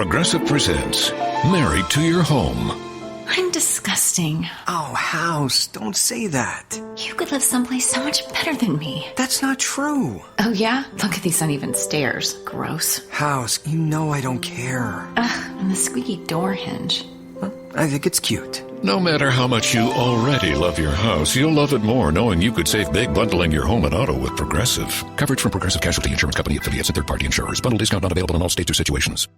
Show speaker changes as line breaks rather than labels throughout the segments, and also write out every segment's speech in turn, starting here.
Progressive presents Married to Your Home.
I'm disgusting.
Oh, House, don't say that.
You could live someplace so much better than me.
That's not true.
Oh, yeah? Look at these uneven stairs. Gross.
House, you know I don't care.
Ugh, and the squeaky door hinge.
Well, I think it's cute.
No matter how much you already love your house, you'll love it more knowing you could save big bundling your home and auto with Progressive. Coverage from Progressive Casualty Insurance Company affiliates and third-party insurers. Bundle discount not available in all states or situations.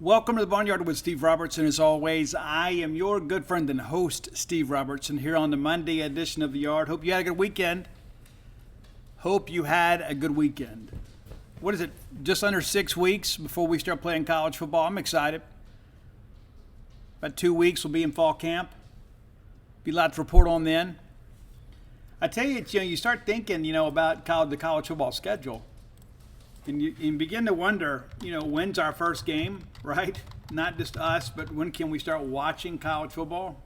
Welcome to the Boneyard with Steve Robertson. As always, I am your good friend and host, Steve Robertson, here on the Monday edition of The Yard. Hope you had a good weekend. What is it, just under 6 weeks before we start playing college football? I'm excited. About 2 weeks, we'll be in fall camp. Be a lot to report on then. I tell you, you start thinking, about the college football schedule. And you begin to wonder, when's our first game, right? Not just us, but when can we start watching college football?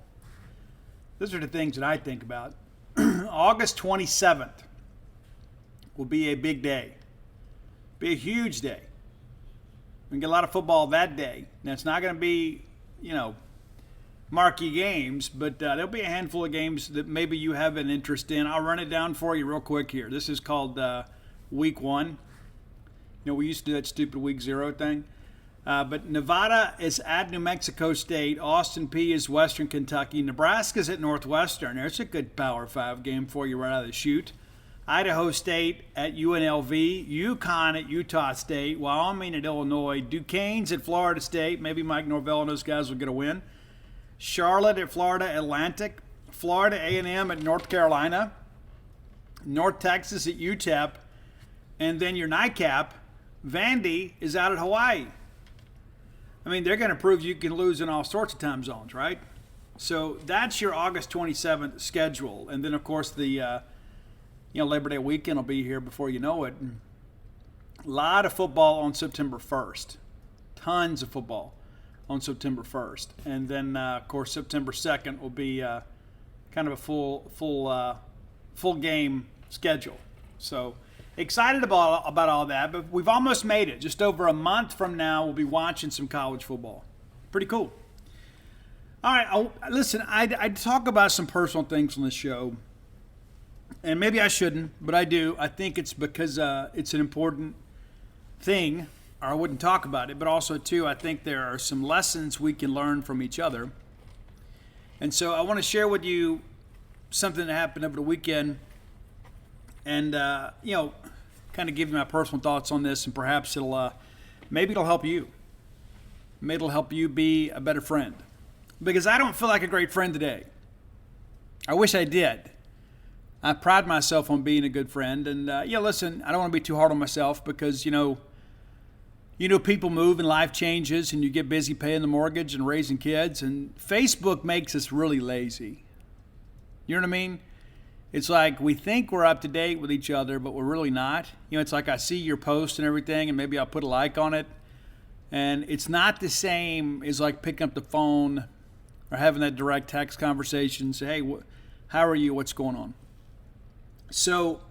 Those are the things that I think about. August 27th will be a big day. Be a huge day. We can get a lot of football that day. Now, it's not going to be, marquee games, but there'll be a handful of games that maybe you have an interest in. I'll run it down for you real quick here. This is called Week 1. We used to do that stupid Week 0 thing. But Nevada is at New Mexico State. Austin Peay is Western Kentucky. Nebraska's at Northwestern. There's a good Power 5 game for you right out of the chute. Idaho State at UNLV. UConn at Utah State. Wyoming at Illinois. Duquesne's at Florida State. Maybe Mike Norvell and those guys will get a win. Charlotte at Florida Atlantic. Florida A&M at North Carolina. North Texas at UTEP. And then your nightcap, Vandy is out at Hawaii. I mean, they're going to prove you can lose in all sorts of time zones, right? So that's your August 27th schedule. And then, of course, the Labor Day weekend will be here before you know it. A lot of football on September 1st. Tons of football on September 1st. And then, of course, September 2nd will be kind of a full game schedule. So excited about all that, but we've almost made it. Just over a month from now, we'll be watching some college football. Pretty cool. All right, listen, I talk about some personal things on this show, and maybe I shouldn't, but I do. I think it's because it's an important thing, or I wouldn't talk about it, but also, too, I think there are some lessons we can learn from each other. And so I want to share with you something that happened over the weekend, and, kind of give you my personal thoughts on this, and perhaps maybe it'll help you. Maybe it'll help you be a better friend. Because I don't feel like a great friend today. I wish I did. I pride myself on being a good friend. And, listen, I don't want to be too hard on myself because, people move and life changes and you get busy paying the mortgage and raising kids. And Facebook makes us really lazy. You know what I mean? It's like we think we're up to date with each other, but we're really not. It's like I see your post and everything, and maybe I'll put a like on it. And it's not the same as like picking up the phone or having that direct text conversation. Say, hey, how are you? What's going on? So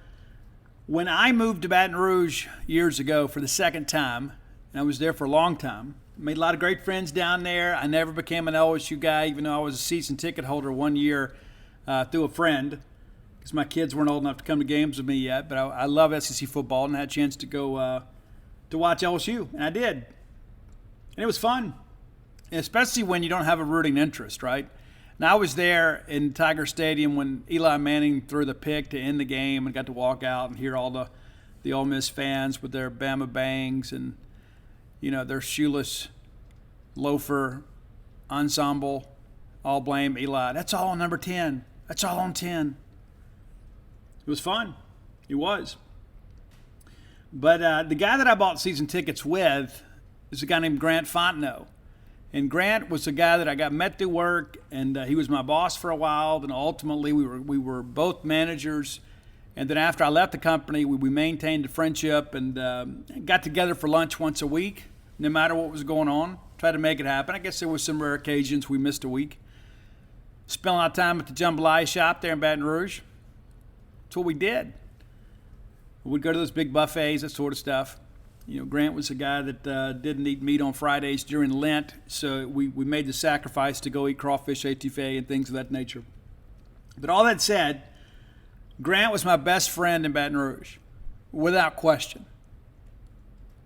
when I moved to Baton Rouge years ago for the second time, and I was there for a long time, made a lot of great friends down there. I never became an LSU guy, even though I was a season ticket holder 1 year through a friend. Because my kids weren't old enough to come to games with me yet, but I love SEC football and had a chance to go to watch LSU, and I did. And it was fun, especially when you don't have a rooting interest, right? Now, I was there in Tiger Stadium when Eli Manning threw the pick to end the game and got to walk out and hear all the Ole Miss fans with their Bama bangs and, their shoeless loafer ensemble all blame Eli. That's all on number 10. That's all on 10. It was fun. It was. But the guy that I bought season tickets with is a guy named Grant Fontenot. And Grant was a guy that I got met through work, and he was my boss for a while. Then ultimately we were both managers. And then after I left the company, we maintained a friendship and got together for lunch once a week, no matter what was going on. Tried to make it happen. I guess there were some rare occasions we missed a week. Spent a lot of time at the jambalaya shop there in Baton Rouge. That's what we did. We'd go to those big buffets, that sort of stuff. Grant was a guy that didn't eat meat on Fridays during Lent, so we made the sacrifice to go eat crawfish etouffee and things of that nature. But all that said, Grant was my best friend in Baton Rouge, without question.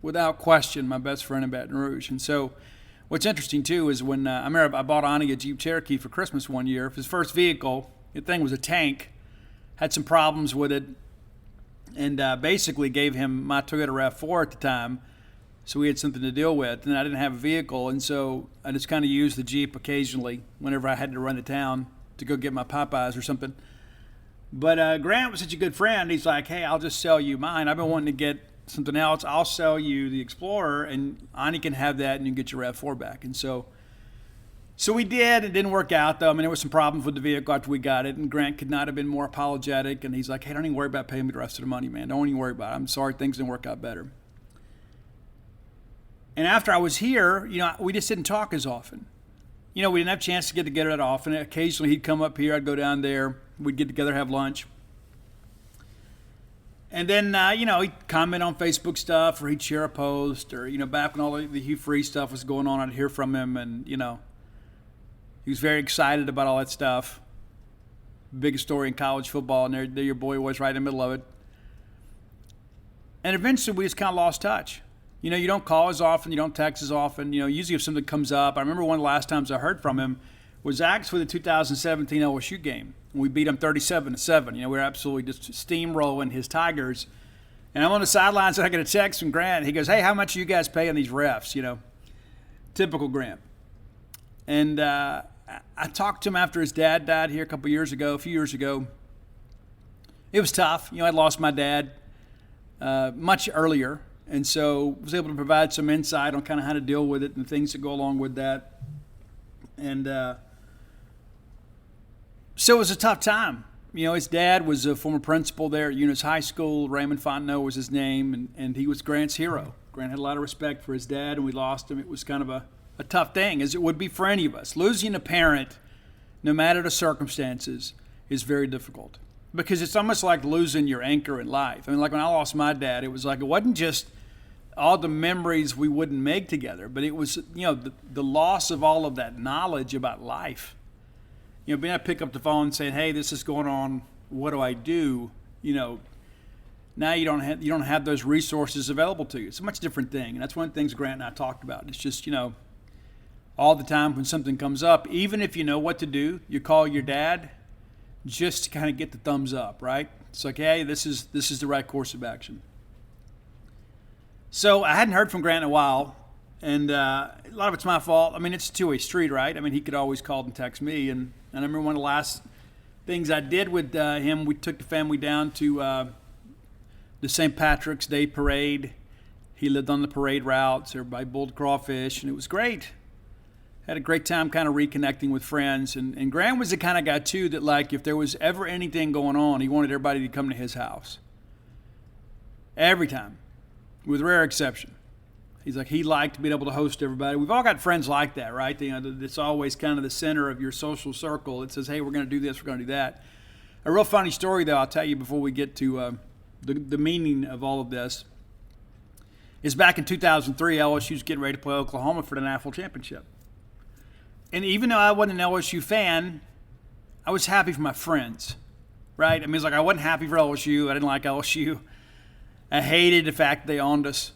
Without question, my best friend in Baton Rouge. And so what's interesting, too, is when I remember I bought Ani a Jeep Cherokee for Christmas one year. His first vehicle, the thing was a tank, had some problems with it, and basically gave him my Toyota RAV4 at the time, so we had something to deal with. And I didn't have a vehicle, and so I just kind of used the Jeep occasionally whenever I had to run to town to go get my Popeyes or something. But Grant was such a good friend. He's like, hey, I'll just sell you mine. I've been wanting to get something else. I'll sell you the Explorer, and Ani can have that, and you can get your RAV4 back. And so we did. It didn't work out, though. I mean, there was some problems with the vehicle after we got it, and Grant could not have been more apologetic. And he's like, hey, don't even worry about paying me the rest of the money, man. Don't even worry about it. I'm sorry things didn't work out better. And after I was here, we just didn't talk as often. We didn't have a chance to get together that often. Occasionally, he'd come up here. I'd go down there. We'd get together, have lunch. And then, he'd comment on Facebook stuff, or he'd share a post, or, back when all the Hugh Freeze stuff was going on, I'd hear from him, and, he was very excited about all that stuff. Biggest story in college football, and there your boy was right in the middle of it. And eventually we just kind of lost touch. You don't call as often, you don't text as often. Usually if something comes up, I remember one of the last times I heard from him was actually the 2017 LSU game. We beat them 37-7. We were absolutely just steamrolling his Tigers. And I'm on the sidelines, and I get a text from Grant. He goes, hey, how much are you guys paying these refs? Typical Grant. And I talked to him after his dad died here a few years ago. It was tough. I'd lost my dad much earlier, and so was able to provide some insight on kind of how to deal with it and things that go along with that. And so it was a tough time. His dad was a former principal there at Eunice High School. Raymond Fontenot was his name, and he was Grant's hero. Grant had a lot of respect for his dad, and we lost him. It was kind of a tough thing, as it would be for any of us. Losing a parent, no matter the circumstances, is very difficult, because it's almost like losing your anchor in life. I mean, like when I lost my dad, it was like, it wasn't just all the memories we wouldn't make together, but it was, the loss of all of that knowledge about life. Being able to pick up the phone and saying, hey, this is going on, what do I do? Now you don't have those resources available to you. It's a much different thing, and that's one of the things Grant and I talked about. It's just, all the time when something comes up, even if you know what to do, you call your dad just to kind of get the thumbs up, right? It's like, hey, this is the right course of action. So I hadn't heard from Grant in a while, and a lot of it's my fault. I mean, it's a two-way street, right? I mean, he could always call and text me, and I remember one of the last things I did with him, we took the family down to the St. Patrick's Day parade. He lived on the parade routes. Everybody bowled crawfish, and it was great. Had a great time kind of reconnecting with friends. And Grant was the kind of guy, too, that, like, if there was ever anything going on, he wanted everybody to come to his house. Every time, with rare exception. He's like, he liked being able to host everybody. We've all got friends like that, right? It's always kind of the center of your social circle. It says, hey, we're going to do this, we're going to do that. A real funny story, though, I'll tell you before we get to the meaning of all of this, is back in 2003, LSU was getting ready to play Oklahoma for the national championship. And even though I wasn't an LSU fan, I was happy for my friends, right? I mean, it's like I wasn't happy for LSU. I didn't like LSU. I hated the fact they owned us.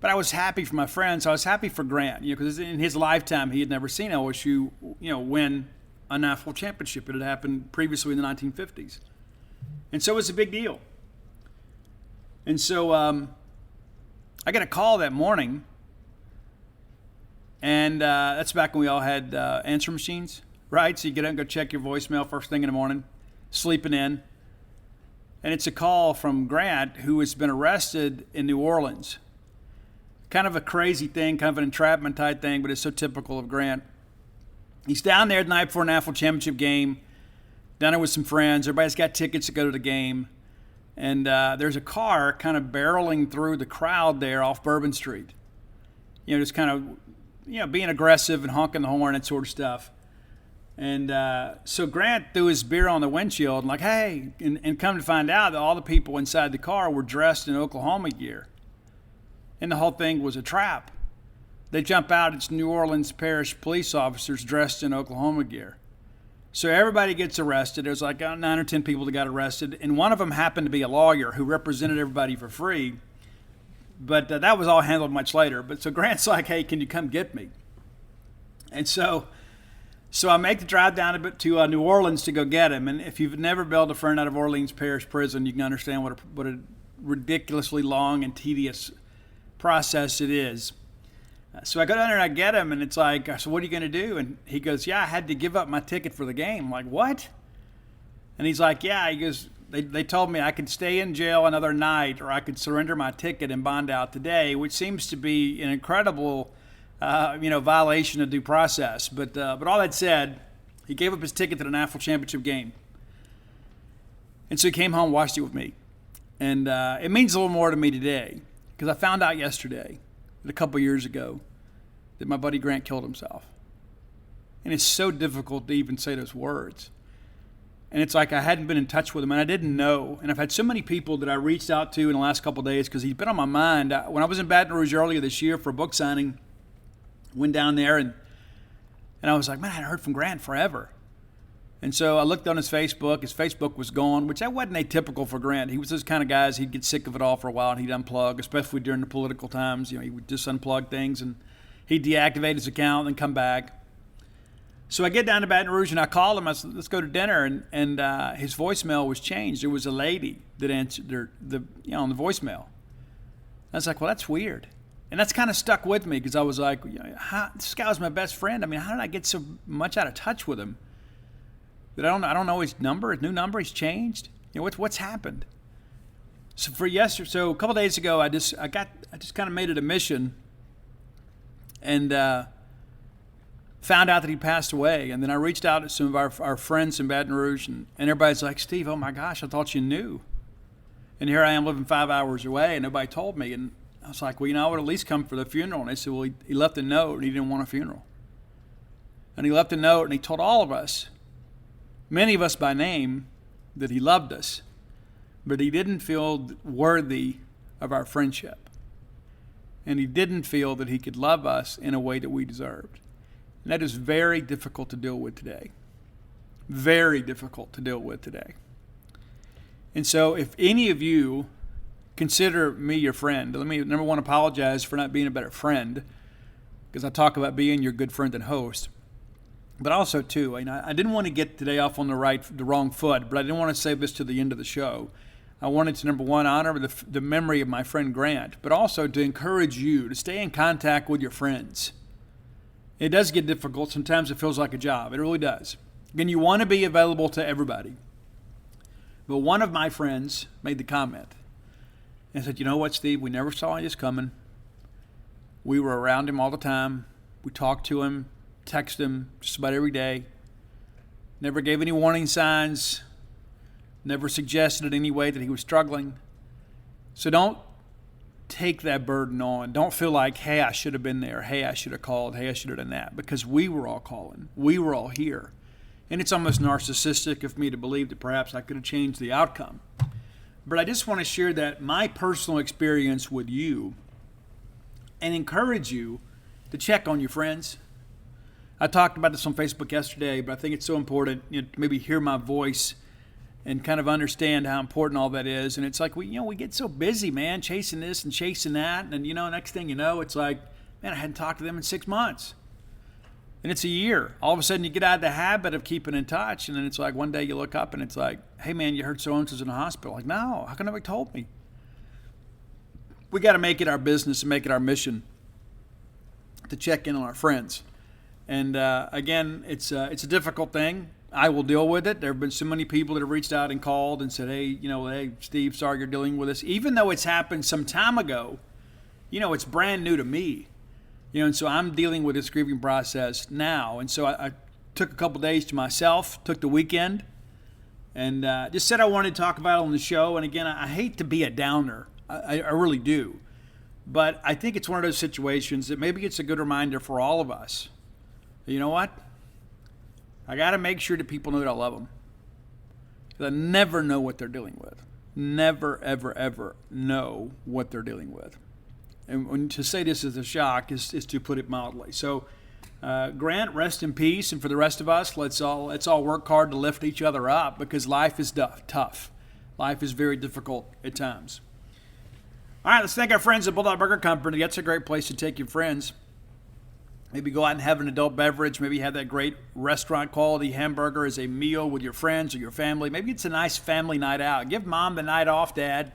But I was happy for my friends. I was happy for Grant, because in his lifetime he had never seen LSU, win a national championship. It had happened previously in the 1950s. And so it was a big deal. And so I got a call that morning. And that's back when we all had answer machines, right? So you get up and go check your voicemail first thing in the morning, sleeping in. And it's a call from Grant, who has been arrested in New Orleans. Kind of a crazy thing, kind of an entrapment type thing, but it's so typical of Grant. He's down there the night before a national championship game, down there with some friends. Everybody's got tickets to go to the game. And there's a car kind of barreling through the crowd there off Bourbon Street. Just kind of being aggressive and honking the horn and that sort of stuff. And so Grant threw his beer on the windshield and like, hey, and come to find out that all the people inside the car were dressed in Oklahoma gear. And the whole thing was a trap. They jump out, it's New Orleans Parish police officers dressed in Oklahoma gear. So everybody gets arrested. There's like 9 or 10 people that got arrested, and one of them happened to be a lawyer who represented everybody for free. But that was all handled much later. But so Grant's like, hey, can you come get me? And so I make the drive down to New Orleans to go get him. And if you've never bailed a friend out of Orleans Parish Prison, you can understand what a ridiculously long and tedious process it is. So I go down there and I get him, and it's like, so what are you going to do? And he goes, yeah, I had to give up my ticket for the game. I'm like, what? And he's like, yeah. He goes, they told me I could stay in jail another night, or I could surrender my ticket and bond out today, which seems to be an incredible, violation of due process. But all that said, he gave up his ticket to the national championship game, and so he came home, watched it with me, and it means a little more to me today because I found out yesterday, a couple years ago, that my buddy Grant killed himself, and it's so difficult to even say those words. And it's like I hadn't been in touch with him, and I didn't know. And I've had so many people that I reached out to in the last couple of days because he's been on my mind. When I was in Baton Rouge earlier this year for a book signing, went down there, and I was like, man, I hadn't heard from Grant forever. And so I looked on his Facebook. His Facebook was gone, which that wasn't atypical for Grant. He was those kind of guys, he'd get sick of it all for a while, and he'd unplug, especially during the political times. He would just unplug things, and he'd deactivate his account and then come back. So I get down to Baton Rouge and I call him. I said, let's go to dinner. And his voicemail was changed. There was a lady that answered on the voicemail. I was like, well, that's weird. And that's kind of stuck with me because I was like, this guy was my best friend. I mean, how did I get so much out of touch with him that I don't know his number, his new number, he's changed? What's happened? So so a couple of days ago, I just kind of made it a mission and found out that he passed away. And then I reached out to some of our friends in Baton Rouge, and everybody's like, Steve, oh my gosh, I thought you knew. And here I am living 5 hours away, and nobody told me. And I was like, well, I would at least come for the funeral. And they said, well, he left a note, and he didn't want a funeral. And he left a note, and he told all of us, many of us by name, that he loved us, but he didn't feel worthy of our friendship. And he didn't feel that he could love us in a way that we deserved. And that is very difficult to deal with today. Very difficult to deal with today. And so if any of you consider me your friend, let me, number one, apologize for not being a better friend, because I talk about being your good friend and host. But also, too, I didn't want to get today off on the wrong foot, but I didn't want to save this to the end of the show. I wanted to, number one, honor the memory of my friend Grant, but also to encourage you to stay in contact with your friends. It does get difficult. Sometimes it feels like a job. It really does. Again, you want to be available to everybody. But one of my friends made the comment and said, you know what, Steve, we never saw this coming. We were around him all the time. We talked to him, texted him just about every day. Never gave any warning signs. Never suggested in any way that he was struggling. So don't take that burden on. Don't feel like, hey, I should have been there. Hey, I should have called. Hey, I should have done that. Because we were all calling. We were all here. And it's almost narcissistic of me to believe that perhaps I could have changed the outcome. But I just want to share that my personal experience with you and encourage you to check on your friends. I talked about this on Facebook yesterday, but I think it's so important to maybe hear my voice and kind of understand how important all that is. And it's like, we get so busy, man, chasing this and chasing that. And, next thing you know, it's like, man, I hadn't talked to them in 6 months. And it's a year. All of a sudden you get out of the habit of keeping in touch. And then it's like one day you look up and it's like, hey, man, you heard so-and-so's in the hospital. Like, no, how come nobody told me? We got to make it our business and make it our mission to check in on our friends. And, again, it's a difficult thing. I will deal with it. There have been so many people that have reached out and called and said, hey, Steve, sorry you're dealing with this. Even though it's happened some time ago, it's brand new to me. And so I'm dealing with this grieving process now. And so I took a couple days to myself, took the weekend, and just said I wanted to talk about it on the show. And again, I hate to be a downer. I really do. But I think it's one of those situations that maybe it's a good reminder for all of us. You know what? I got to make sure that people know that I love them. Because I never know what they're dealing with. Never, ever, ever know what they're dealing with. And to say this is a shock is to put it mildly. So, Grant, rest in peace. And for the rest of us, let's all work hard to lift each other up, because life is tough. Life is very difficult at times. All right, let's thank our friends at Bulldog Burger Company. That's a great place to take your friends. Maybe go out and have an adult beverage. Maybe have that great restaurant quality hamburger as a meal with your friends or your family. Maybe it's a nice family night out. Give mom the night off, Dad.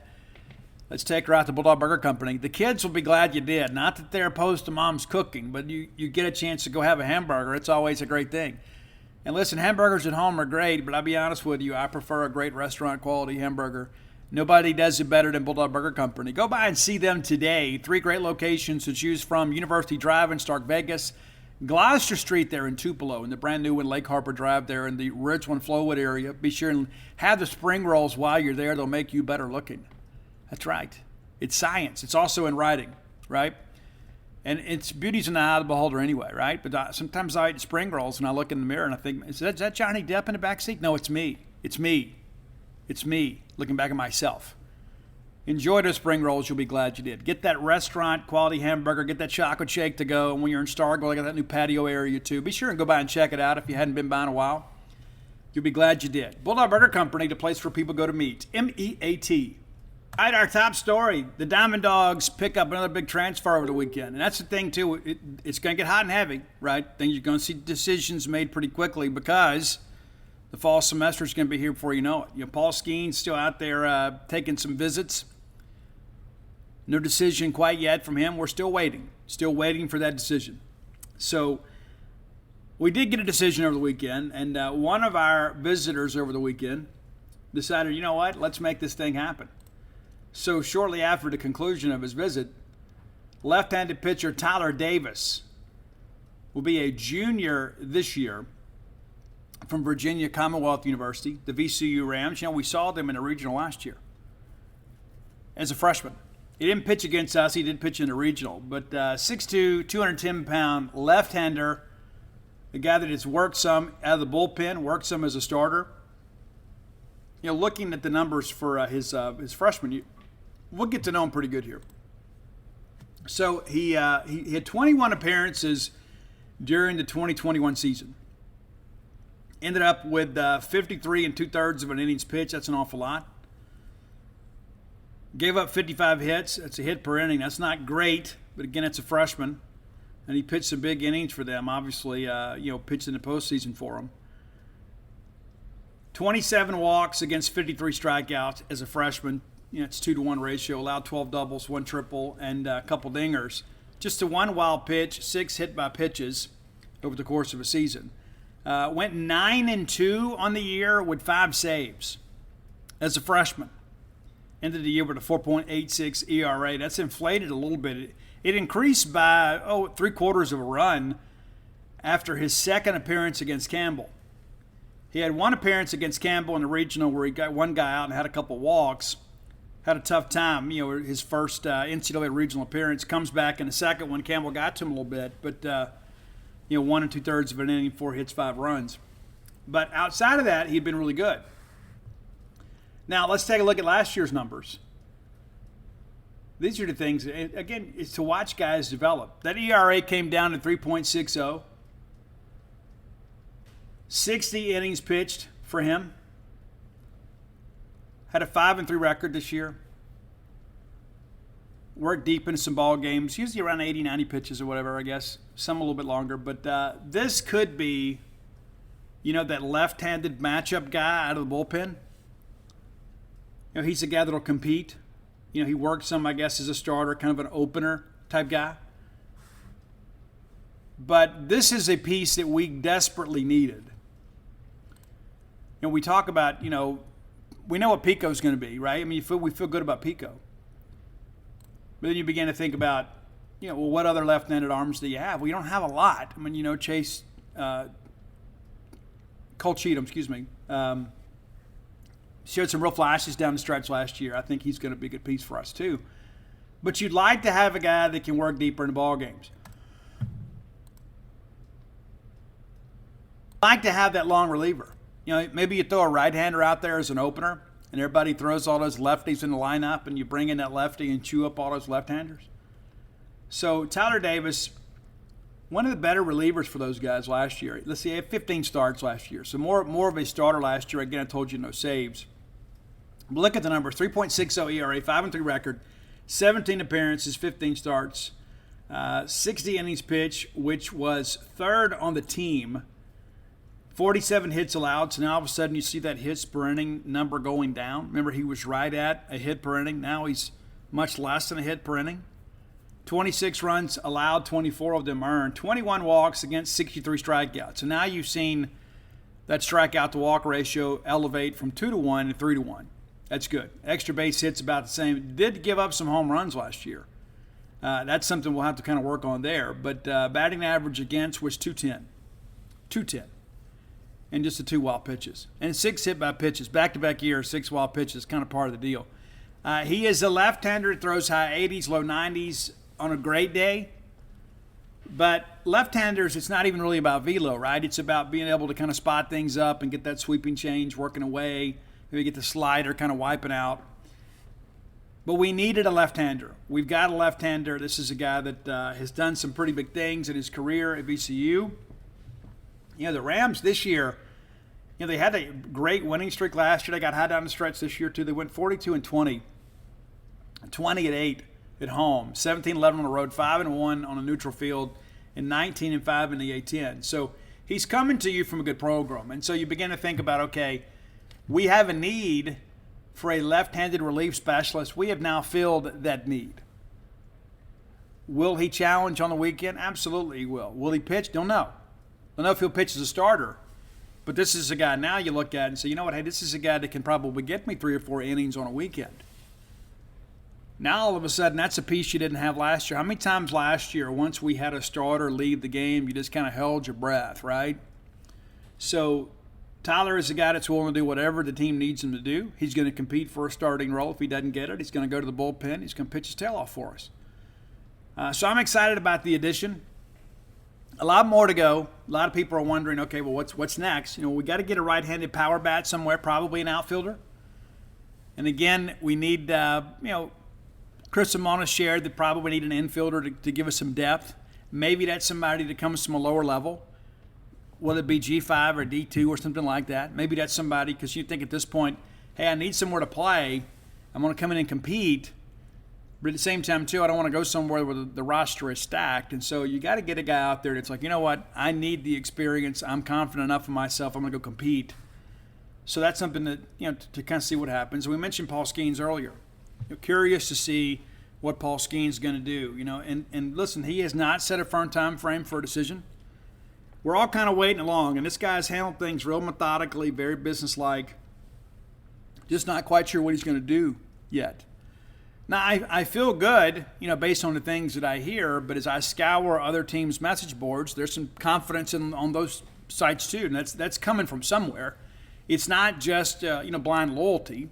Let's take her out to Bulldog Burger Company. The kids will be glad you did. Not that they're opposed to mom's cooking, but you get a chance to go have a hamburger. It's always a great thing. And listen, hamburgers at home are great, but I'll be honest with you, I prefer a great restaurant quality hamburger. Nobody does it better than Bulldog Burger Company. Go by and see them today. 3 great locations to choose from: University Drive in Stark Vegas, Gloucester Street there in Tupelo, and the brand new one, Lake Harbor Drive there in the Ridgeland Flowwood area. Be sure and have the spring rolls while you're there. They'll make you better looking. That's right. It's science. It's also in writing, right? And it's beauty's in the eye of the beholder anyway, right? But sometimes I eat spring rolls and I look in the mirror and I think, is that Johnny Depp in the backseat? No, it's me. It's me. It's me looking back at myself. Enjoy those spring rolls. You'll be glad you did. Get that restaurant quality hamburger. Get that chocolate shake to go. And when you're in Starkville, they got that new patio area too. Be sure and go by and check it out if you hadn't been by in a while. You'll be glad you did. Bulldog Burger Company, the place where people go to meet. MEAT. All right, our top story. The Diamond Dogs pick up another big transfer over the weekend. And that's the thing, too. It's going to get hot and heavy, right? Things you're going to see decisions made pretty quickly, because the fall semester is going to be here before you know it. Paul Skeen's still out there taking some visits. No decision quite yet from him. We're still waiting for that decision. So we did get a decision over the weekend, and one of our visitors over the weekend decided, you know what, let's make this thing happen. So shortly after the conclusion of his visit, left-handed pitcher Tyler Davis will be a junior this year from Virginia Commonwealth University, the VCU Rams. We saw them in the regional last year as a freshman. He didn't pitch against us. He did pitch in the regional. But 6'2", 210-pound left-hander, a guy that has worked some out of the bullpen, worked some as a starter. Looking at the numbers for his freshman year, we'll get to know him pretty good here. So he had 21 appearances during the 2021 season. Ended up with 53 2/3 of an innings pitched. That's an awful lot. Gave up 55 hits. That's a hit per inning. That's not great, but again, it's a freshman. And he pitched some big innings for them, obviously, pitched in the postseason for them. 27 walks against 53 strikeouts as a freshman. It's 2-to-1 ratio. Allowed 12 doubles, 1 triple, and a couple dingers. Just a 1 wild pitch, 6 hit by pitches over the course of a season. Went 9-2 on the year with 5 saves as a freshman. Ended the year with a 4.86 ERA. That's inflated a little bit. It increased by 3/4 of a run after his second appearance against Campbell. He had 1 appearance against Campbell in the regional where he got 1 guy out and had a couple walks. Had a tough time, his first NCAA regional appearance. Comes back in the second one. Campbell got to him a little bit, but 1 2/3 of an inning, 4 hits, 5 runs. But outside of that, he'd been really good. Now, let's take a look at last year's numbers. These are the things, again, it's to watch guys develop. That ERA came down to 3.60. 60 innings pitched for him. Had a 5-3 record this year. Worked deep into some ball games, usually around 80, 90 pitches or whatever, I guess. Some a little bit longer. But this could be, that left-handed matchup guy out of the bullpen. He's a guy that'll compete. He worked some, I guess, as a starter, kind of an opener type guy. But this is a piece that we desperately needed. We talk about, we know what Pico's going to be, right? I mean, we feel good about Pico. But then you begin to think about, what other left-handed arms do you have? Well, you don't have a lot. I mean, Chase, Cole Cheatham, showed some real flashes down the stretch last year. I think he's going to be a good piece for us too. But you'd like to have a guy that can work deeper in the ball games. Like to have that long reliever. Maybe you throw a right-hander out there as an opener, and everybody throws all those lefties in the lineup, and you bring in that lefty and chew up all those left-handers. So Tyler Davis, one of the better relievers for those guys last year. Let's see, he had 15 starts last year. So more of a starter last year. Again, I told you no saves. But look at the numbers: 3.60 ERA, 5-3 record, 17 appearances, 15 starts, 60 innings pitched, which was third on the team. 47 hits allowed. So now all of a sudden you see that hits per inning number going down. Remember, he was right at a hit per inning. Now he's much less than a hit per inning. 26 runs allowed, 24 of them earned. 21 walks against 63 strikeouts. So now you've seen that strikeout to walk ratio elevate from 2-1 to 3-1. That's good. Extra base hits about the same. Did give up some home runs last year. That's something we'll have to kind of work on there. But batting average against was 210. 210. And just the 2 wild pitches. And 6 hit by pitches. Back-to-back years, 6 wild pitches, kind of part of the deal. He is a left-hander, throws high 80s, low 90s on a great day. But left-handers, it's not even really about velo, right? It's about being able to kind of spot things up and get that sweeping change working away. Maybe get the slider kind of wiping out. But we needed a left-hander. We've got a left-hander. This is a guy that has done some pretty big things in his career at VCU. You know, the Rams this year, you know, they had a great winning streak last year. They got high down the stretch this year, too. They went 42-20, 20-8 at home, 17-11 on the road, 5-1 on a neutral field, and 19-5 in the A10. So he's coming to you from a good program. And so you begin to think about, okay, we have a need for a left-handed relief specialist. We have now filled that need. Will he challenge on the weekend? Absolutely he will. Will he pitch? Don't know. Don't know if he'll pitch as a starter. But this is a guy now you look at and say, you know what, hey, this is a guy that can probably get me 3 or 4 innings on a weekend. Now all of a sudden, that's a piece you didn't have last year. How many times last year, once we had a starter leave the game, you just kind of held your breath, right? So Tyler is a guy that's willing to do whatever the team needs him to do. He's going to compete for a starting role. If he doesn't get it, he's going to go to the bullpen. He's going to pitch his tail off for us. So I'm excited about the addition. A lot more to go. A lot of people are wondering, okay, well, what's next? You know, we got to get a right-handed power bat somewhere, probably an outfielder. And again, we need, Chris Amona shared that probably need an infielder to give us some depth. Maybe that's somebody that comes from a lower level, whether it be G5 or D2 or something like that. Maybe that's somebody, because you think at this point, hey, I need somewhere to play. I'm going to come in and compete. But at the same time, too, I don't want to go somewhere where the roster is stacked. And so you got to get a guy out there that's like, you know what, I need the experience. I'm confident enough in myself. I'm going to go compete. So that's something that, to kind of see what happens. We mentioned Paul Skeens earlier. Curious to see what Paul Skeens is going to do. And listen, he has not set a firm time frame for a decision. We're all kind of waiting along, and this guy's handled things real methodically, very businesslike. Just not quite sure what he's going to do yet. Now, I feel good, based on the things that I hear, but as I scour other teams' message boards, there's some confidence on those sites too, and that's coming from somewhere. It's not just, blind loyalty.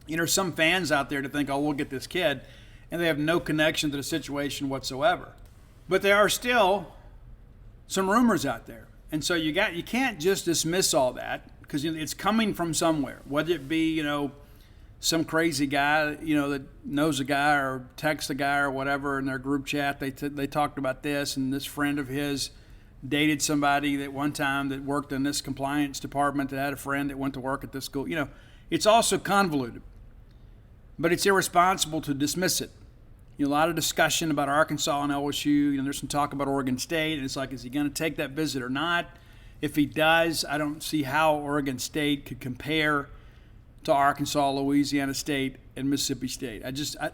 There's some fans out there to think, oh, we'll get this kid, and they have no connection to the situation whatsoever. But there are still some rumors out there, and so you can't just dismiss all that because it's coming from somewhere, whether it be, some crazy guy, that knows a guy or texts a guy or whatever in their group chat. They talked about this, and this friend of his dated somebody that one time that worked in this compliance department that had a friend that went to work at this school. It's also convoluted, but it's irresponsible to dismiss it. A lot of discussion about Arkansas and LSU. There's some talk about Oregon State, and it's like, is he going to take that visit or not? If he does, I don't see how Oregon State could compare to Arkansas, Louisiana State, and Mississippi State.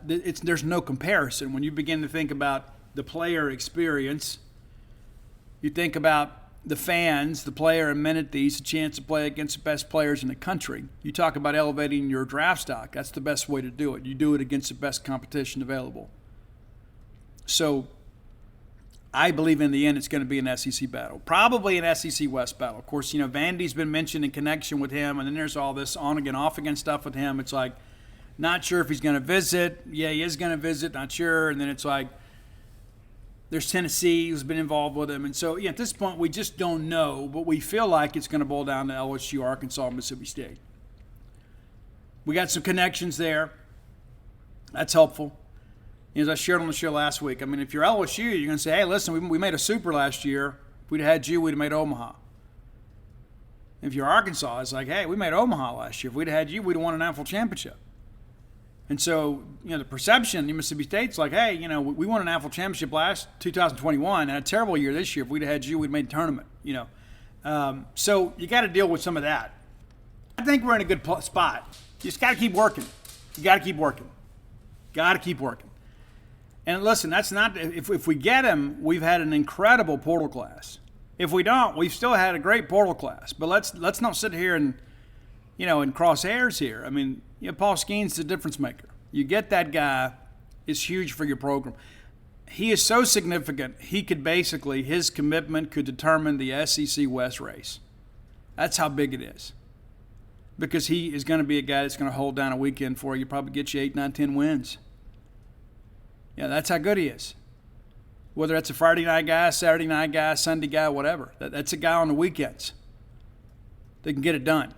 There's no comparison. When you begin to think about the player experience, you think about the fans, the player amenities, the chance to play against the best players in the country. You talk about elevating your draft stock. That's the best way to do it. You do it against the best competition available. So I believe in the end it's going to be an SEC battle, probably an SEC West battle. Of course, Vandy's been mentioned in connection with him, and then there's all this on again, off again stuff with him. It's like, not sure if he's going to visit. Yeah, he is going to visit, not sure. And then it's like, there's Tennessee who's been involved with him. And so, at this point, we just don't know, but we feel like it's going to boil down to LSU, Arkansas, and Mississippi State. We got some connections there. That's helpful. As I shared on the show last week, I mean, if you're LSU, you're going to say, hey, listen, we made a super last year. If we'd had you, we'd have made Omaha. If you're Arkansas, it's like, hey, we made Omaha last year. If we'd had you, we'd have won a national championship. And so, the perception in Mississippi State's like, hey, we won a national championship last 2021 and a terrible year this year. If we'd had you, we'd made the tournament, So you got to deal with some of that. I think we're in a good spot. You just got to keep working. You got to keep working. Got to keep working. And listen, that's not, if we get him, we've had an incredible portal class. If we don't, we've still had a great portal class. But let's not sit here and, and cross hairs here. I mean, Paul Skeens is a difference maker. You get that guy, it's huge for your program. He is so significant, his commitment could determine the SEC West race. That's how big it is. Because he is going to be a guy that's going to hold down a weekend for you, probably get you 8, 9, 10 wins. Yeah, that's how good he is. Whether that's a Friday night guy, Saturday night guy, Sunday guy, whatever. That's a guy on the weekends. They can get it done.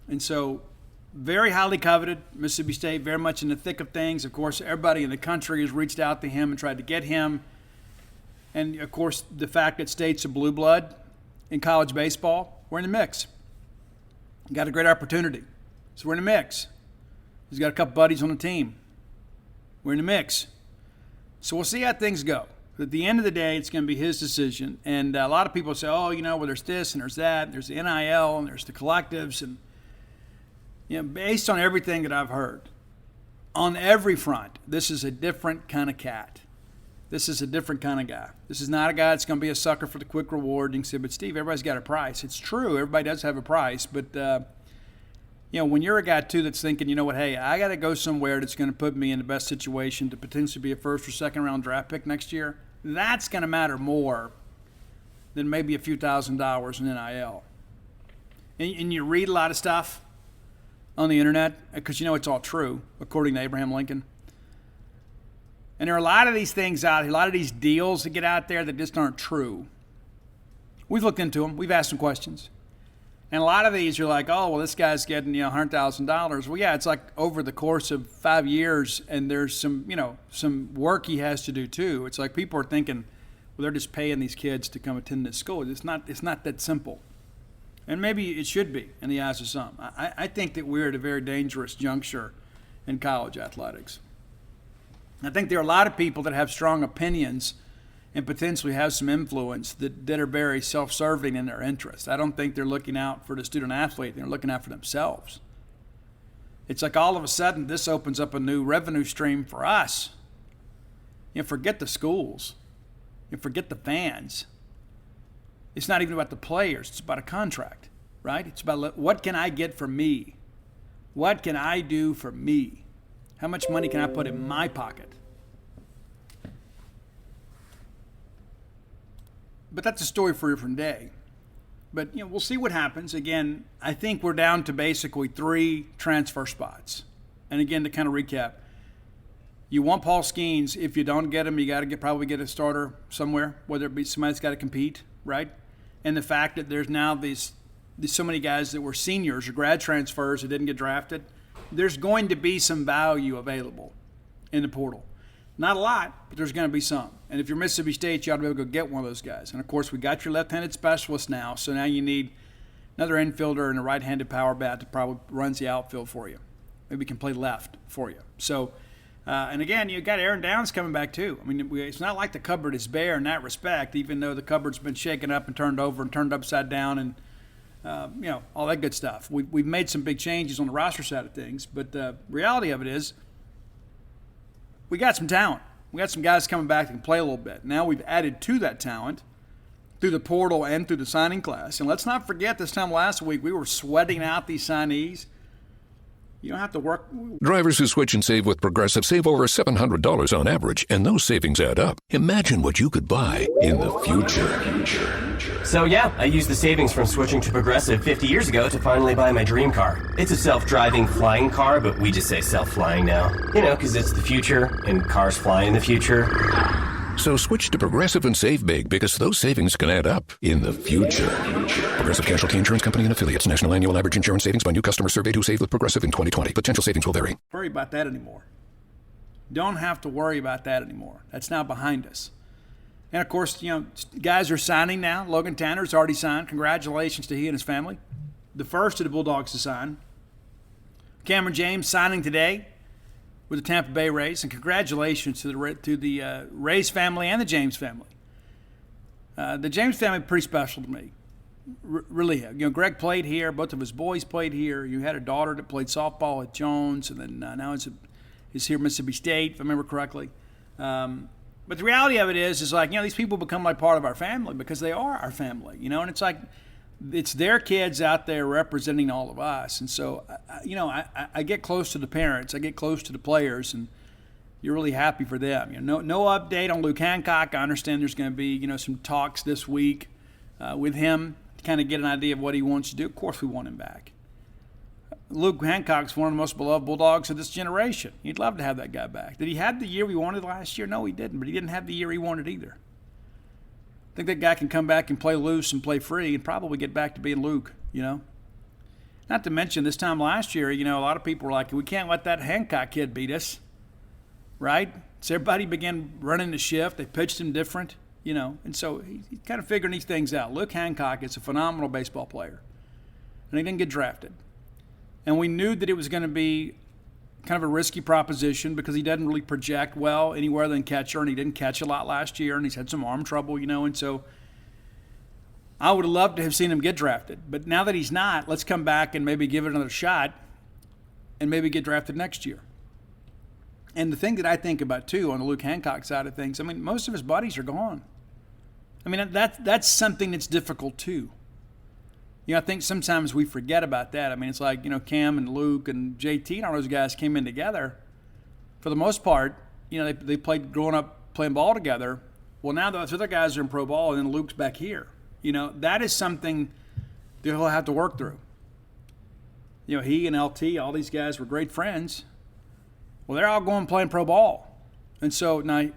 And so, very highly coveted. Mississippi State, very much in the thick of things. Of course, everybody in the country has reached out to him and tried to get him. And, of course, the fact that State's a blue blood in college baseball, we're in the mix. Got a great opportunity. So we're in the mix. He's got a couple buddies on the team. We're in the mix. So we'll see how things go. But at the end of the day, it's going to be his decision. And a lot of people say, well, there's this and there's that. And there's the NIL and there's the collectives. And, based on everything that I've heard, on every front, this is a different kind of cat. This is a different kind of guy. This is not a guy that's going to be a sucker for the quick reward. You can say, but Steve, everybody's got a price. It's true. Everybody does have a price. But, when you're a guy, too, that's thinking, hey, I got to go somewhere that's going to put me in the best situation to potentially be a first or second round draft pick next year, that's going to matter more than maybe a few $1,000s in NIL. And you read a lot of stuff on the internet because it's all true, according to Abraham Lincoln. And there are a lot of these things out here, a lot of these deals that get out there that just aren't true. We've looked into them. We've asked some questions. And a lot of these you're like, oh, well, this guy's getting, $100,000. Well, yeah, it's like over the course of 5 years, and there's some, some work he has to do too. It's like people are thinking, well, they're just paying these kids to come attend this school. It's not that simple. And maybe it should be in the eyes of some. I think that we're at a very dangerous juncture in college athletics. I think there are a lot of people that have strong opinions and potentially have some influence that are very self-serving in their interests. I don't think they're looking out for the student athlete. They're looking out for themselves. It's like all of a sudden this opens up a new revenue stream for us. Forget the schools. Forget the fans. It's not even about the players. It's about a contract, right? It's about what can I get for me? What can I do for me? How much money can I put in my pocket? But that's a story for a different day. But, we'll see what happens. Again, I think we're down to basically 3 transfer spots. And again, to kind of recap, you want Paul Skeens. If you don't get him, you got to probably get a starter somewhere, whether it be somebody that's got to compete, right? And the fact that there's now these so many guys that were seniors or grad transfers that didn't get drafted, there's going to be some value available in the portal. Not a lot, but there's going to be some. And if you're Mississippi State, you ought to be able to go get one of those guys. And, of course, we got your left-handed specialist now, so now you need another infielder and a right-handed power bat that probably runs the outfield for you. Maybe can play left for you. So, and, again, you got Aaron Downs coming back too. I mean, it's not like the cupboard is bare in that respect, even though the cupboard's been shaken up and turned over and turned upside down and, all that good stuff. We've made some big changes on the roster side of things, but the reality of it is we got some talent. We got some guys coming back that can play a little bit. Now we've added to that talent through the portal and through the signing class. And let's not forget this time last week we were sweating out these signees. You don't have to work.
Drivers who switch and save with Progressive save over $700 on average, and those savings add up. Imagine what you could buy in the future.
So yeah, I used the savings from switching to Progressive 50 years ago to finally buy my dream car. It's a self-driving flying car, but we just say self-flying now. Because it's the future, and cars fly in the future.
So switch to Progressive and save big, because those savings can add up in the future. Progressive Casualty Insurance Company and Affiliates. National annual average insurance savings by new customers surveyed who saved with Progressive in 2020. Potential savings will vary.
Worry about that anymore. Don't have to worry about that anymore. That's now behind us. And, of course, guys are signing now. Logan Tanner's already signed. Congratulations to he and his family. The first of the Bulldogs to sign. Cameron James signing today with the Tampa Bay Rays. And congratulations to the Rays family and the James family. The James family pretty special to me. Really. Greg played here. Both of his boys played here. You had a daughter that played softball at Jones. And then now he's here at Mississippi State, if I remember correctly. But the reality of it is like, these people become like part of our family because they are our family, and it's like it's their kids out there representing all of us. And so, I get close to the parents, I get close to the players, and you're really happy for them. No update on Luke Hancock. I understand there's going to be, some talks this week with him to kind of get an idea of what he wants to do. Of course, we want him back. Luke Hancock's one of the most beloved Bulldogs of this generation. You'd love to have that guy back. Did he have the year we wanted last year? No, he didn't, but he didn't have the year he wanted either. I think that guy can come back and play loose and play free and probably get back to being Luke, Not to mention this time last year, a lot of people were like, we can't let that Hancock kid beat us, right? So everybody began running the shift. They pitched him different, and so he's kind of figuring these things out. Luke Hancock is a phenomenal baseball player, and he didn't get drafted. And we knew that it was going to be kind of a risky proposition because he doesn't really project well anywhere than catcher, and he didn't catch a lot last year, and he's had some arm trouble, and so I would have loved to have seen him get drafted. But now that he's not, let's come back and maybe give it another shot and maybe get drafted next year. And the thing that I think about, too, on the Luke Hancock side of things, most of his buddies are gone. That's something that's difficult, too. I think sometimes we forget about that. It's like, Cam and Luke and JT and all those guys came in together. For the most part, they played growing up playing ball together. Well, now those other guys are in pro ball, and then Luke's back here. That is something that he'll have to work through. He and LT, all these guys were great friends. Well, they're all going playing pro ball. And so now,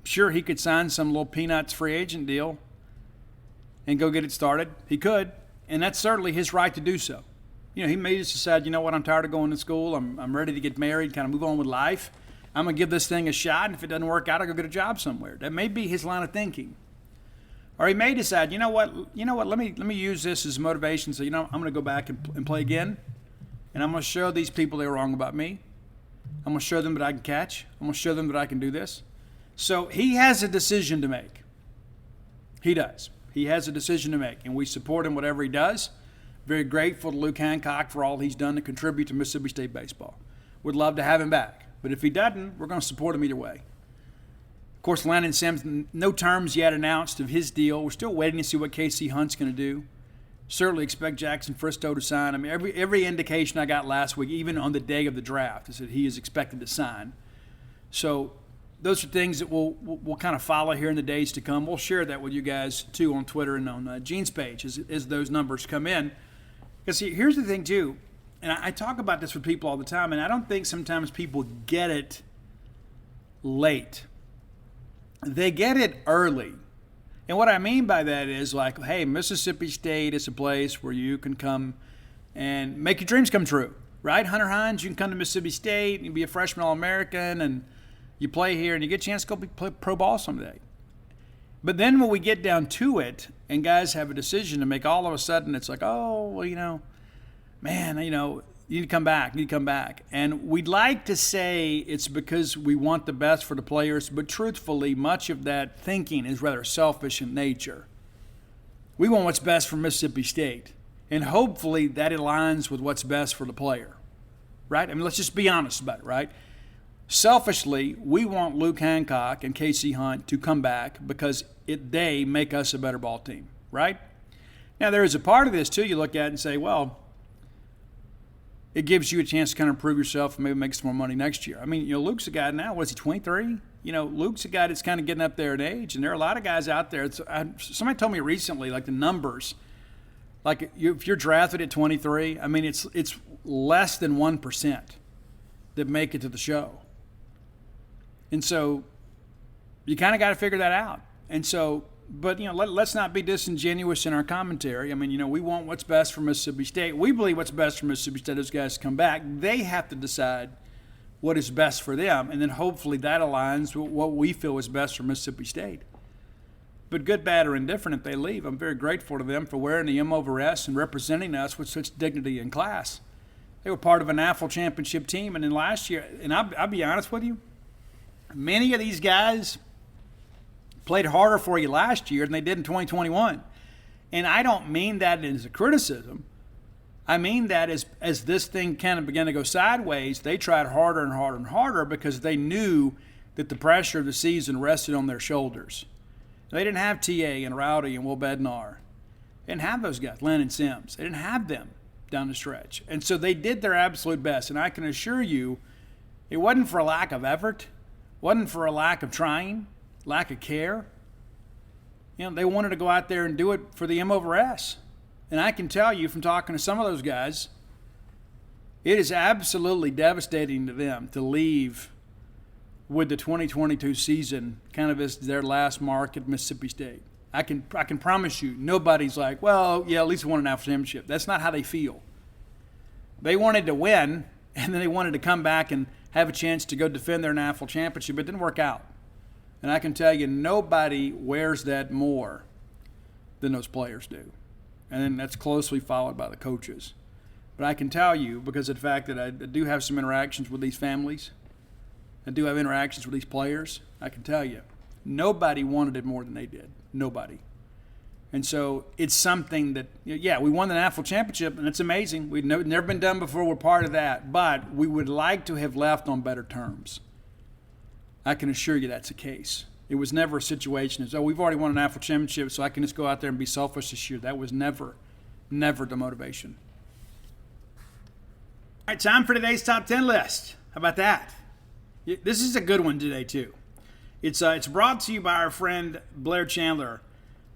sure, he could sign some little peanuts free agent deal and go get it started. He could. And that's certainly his right to do so. He may just decide, I'm tired of going to school. I'm ready to get married, kind of move on with life. I'm going to give this thing a shot, and if it doesn't work out, I'll go get a job somewhere. That may be his line of thinking. Or he may decide, let me use this as motivation. So, I'm going to go back and play again, and I'm going to show these people they were wrong about me. I'm going to show them that I can catch. I'm going to show them that I can do this. So he has a decision to make. He does. He has a decision to make, and we support him whatever he does. Very grateful to Luke Hancock for all he's done to contribute to Mississippi State baseball. Would love to have him back. But if he doesn't, we're going to support him either way. Of course, Landon Sims, no terms yet announced of his deal. We're still waiting to see what Casey Hunt's going to do. Certainly expect Jackson Fristow to sign. Every indication I got last week, even on the day of the draft, is that he is expected to sign. So those are things that we'll kind of follow here in the days to come. We'll share that with you guys, too, on Twitter and on Gene's page as those numbers come in. Because here's the thing, too, and I talk about this with people all the time, and I don't think sometimes people get it late. They get it early. And what I mean by that is like, hey, Mississippi State is a place where you can come and make your dreams come true, right? Hunter Hines, you can come to Mississippi State and be a freshman All-American, and you play here and you get a chance to go play pro ball someday. But then when we get down to it and guys have a decision to make, all of a sudden it's like, oh, well, man, you need to come back, And we'd like to say it's because we want the best for the players, but truthfully, much of that thinking is rather selfish in nature. We want what's best for Mississippi State, and hopefully that aligns with what's best for the player, right? Let's just be honest about it, right? Selfishly, we want Luke Hancock and Casey Hunt to come back because they make us a better ball team, right? Now, there is a part of this, too, you look at and say, well, it gives you a chance to kind of prove yourself and maybe make some more money next year. Luke's a guy now, what is he, 23? Luke's a guy that's kind of getting up there in age, and there are a lot of guys out there. Somebody told me recently, like the numbers, like if you're drafted at 23, it's less than 1% that make it to the show. And so you kind of got to figure that out. And so, but, let's not be disingenuous in our commentary. We want what's best for Mississippi State. We believe what's best for Mississippi State. Those guys come back. They have to decide what is best for them, and then hopefully that aligns with what we feel is best for Mississippi State. But good, bad, or indifferent, if they leave, I'm very grateful to them for wearing the M over S and representing us with such dignity and class. They were part of a national championship team, and then last year, and I'll be honest with you, many of these guys played harder for you last year than they did in 2021. And I don't mean that as a criticism. I mean that as this thing kind of began to go sideways, they tried harder and harder and harder because they knew that the pressure of the season rested on their shoulders. They didn't have TA and Rowdy and Will Bednar. They didn't have those guys, Len and Sims. They didn't have them down the stretch. And so they did their absolute best. And I can assure you, it wasn't for a lack of effort, wasn't for a lack of trying, lack of care. They wanted to go out there and do it for the M over S. And I can tell you from talking to some of those guys, it is absolutely devastating to them to leave with the 2022 season kind of as their last mark at Mississippi State. I can promise you, nobody's like, well, yeah, at least we won a national championship. That's not how they feel. They wanted to win, and then they wanted to come back and have a chance to go defend their national championship. It didn't work out. And I can tell you, nobody wears that more than those players do. And then that's closely followed by the coaches. But I can tell you, because of the fact that I do have some interactions with these families, I do have interactions with these players, I can tell you, nobody wanted it more than they did. Nobody. And so it's something that, yeah, we won the national championship, and it's amazing. We've never been done before. We're part of that. But we would like to have left on better terms. I can assure you that's the case. It was never a situation as, oh, we've already won a national championship, so I can just go out there and be selfish this year. That was never the motivation. All right, time for today's top 10 list. How about that? This is a good one today, too. It's brought to you by our friend Blair Chandler.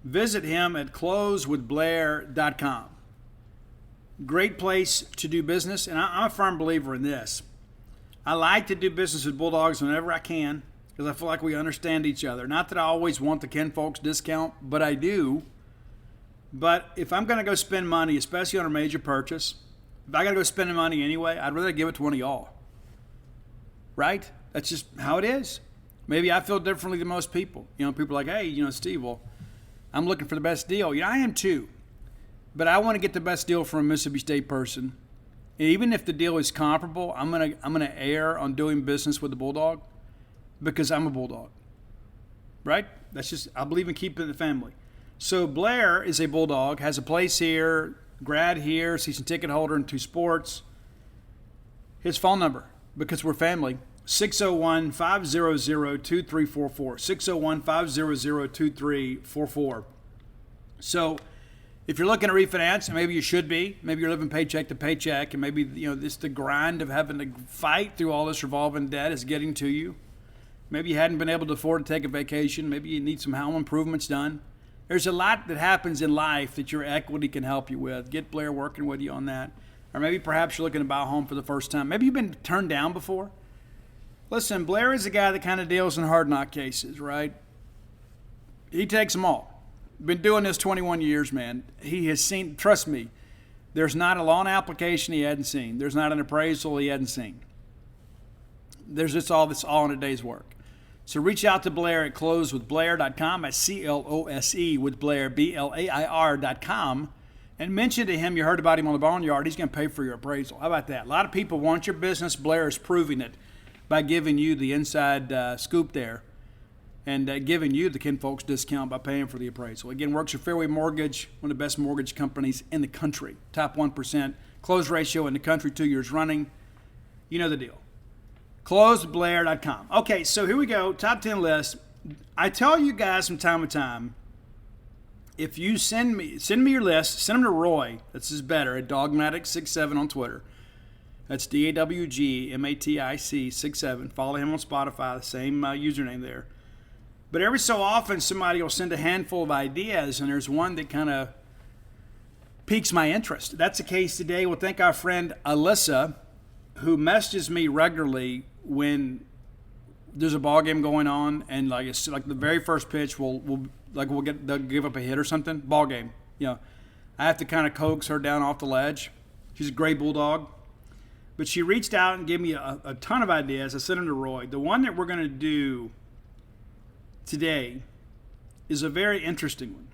Visit him at closewithblair.com. Great place to do business, and I'm a firm believer in this. I like to do business with Bulldogs whenever I can because I feel like we understand each other. Not that I always want the Ken Folks discount, but I do. But if I'm going to go spend money, especially on a major purchase, if I got to go spending money anyway, I'd rather give it to one of y'all. Right? That's just how it is. Maybe I feel differently than most people. People are like, hey, Steve, well, I'm looking for the best deal. I am too. But I want to get the best deal from a Mississippi State person. And even if the deal is comparable, I'm gonna err on doing business with the Bulldog because I'm a Bulldog. Right? That's just, I believe in keeping it in the family. So Blair is a Bulldog, has a place here, grad here, season ticket holder in 2 sports. His phone number, because we're family, 601-500-2344. 601-500-2344. So if you're looking to refinance, and maybe you should be, maybe you're living paycheck to paycheck, and maybe this the grind of having to fight through all this revolving debt is getting to you. Maybe you hadn't been able to afford to take a vacation. Maybe you need some home improvements done. There's a lot that happens in life that your equity can help you with. Get Blair working with you on that. Or maybe perhaps you're looking to buy a home for the first time. Maybe you've been turned down before. Listen, Blair is a guy that kind of deals in hard knock cases, right? He takes them all. Been doing this 21 years, man. He has seen, trust me, there's not a loan application he hadn't seen. There's not an appraisal he hadn't seen. There's just all in a day's work. So reach out to Blair at closewithblair.com. That's C-L-O-S-E with Blair, B-L-A-I-R.com. And mention to him you heard about him on the Boneyard. He's going to pay for your appraisal. How about that? A lot of people want your business. Blair is proving it by giving you the inside scoop there. And giving you the Ken Folks discount by paying for the appraisal. Again, works with Fairway Mortgage, one of the best mortgage companies in the country. Top 1%, close ratio in the country, 2 years running. You know the deal. CloseBlair.com. Okay, so here we go, top 10 list. I tell you guys from time to time, if you send me your list, send them to Roy, this is better, at Dawgmatic67 on Twitter. That's DAWGMATIC 67. Follow him on Spotify, the same username there. But every so often, somebody will send a handful of ideas, and there's one that kind of piques my interest. That's the case today. We'll thank our friend Alyssa, who messages me regularly when there's a ball game going on, and it's like the they'll give up a hit or something. Ball game, I have to kind of coax her down off the ledge. She's a gray bulldog. But she reached out and gave me a ton of ideas. I sent them to Roy. The one that we're going to do today is a very interesting one.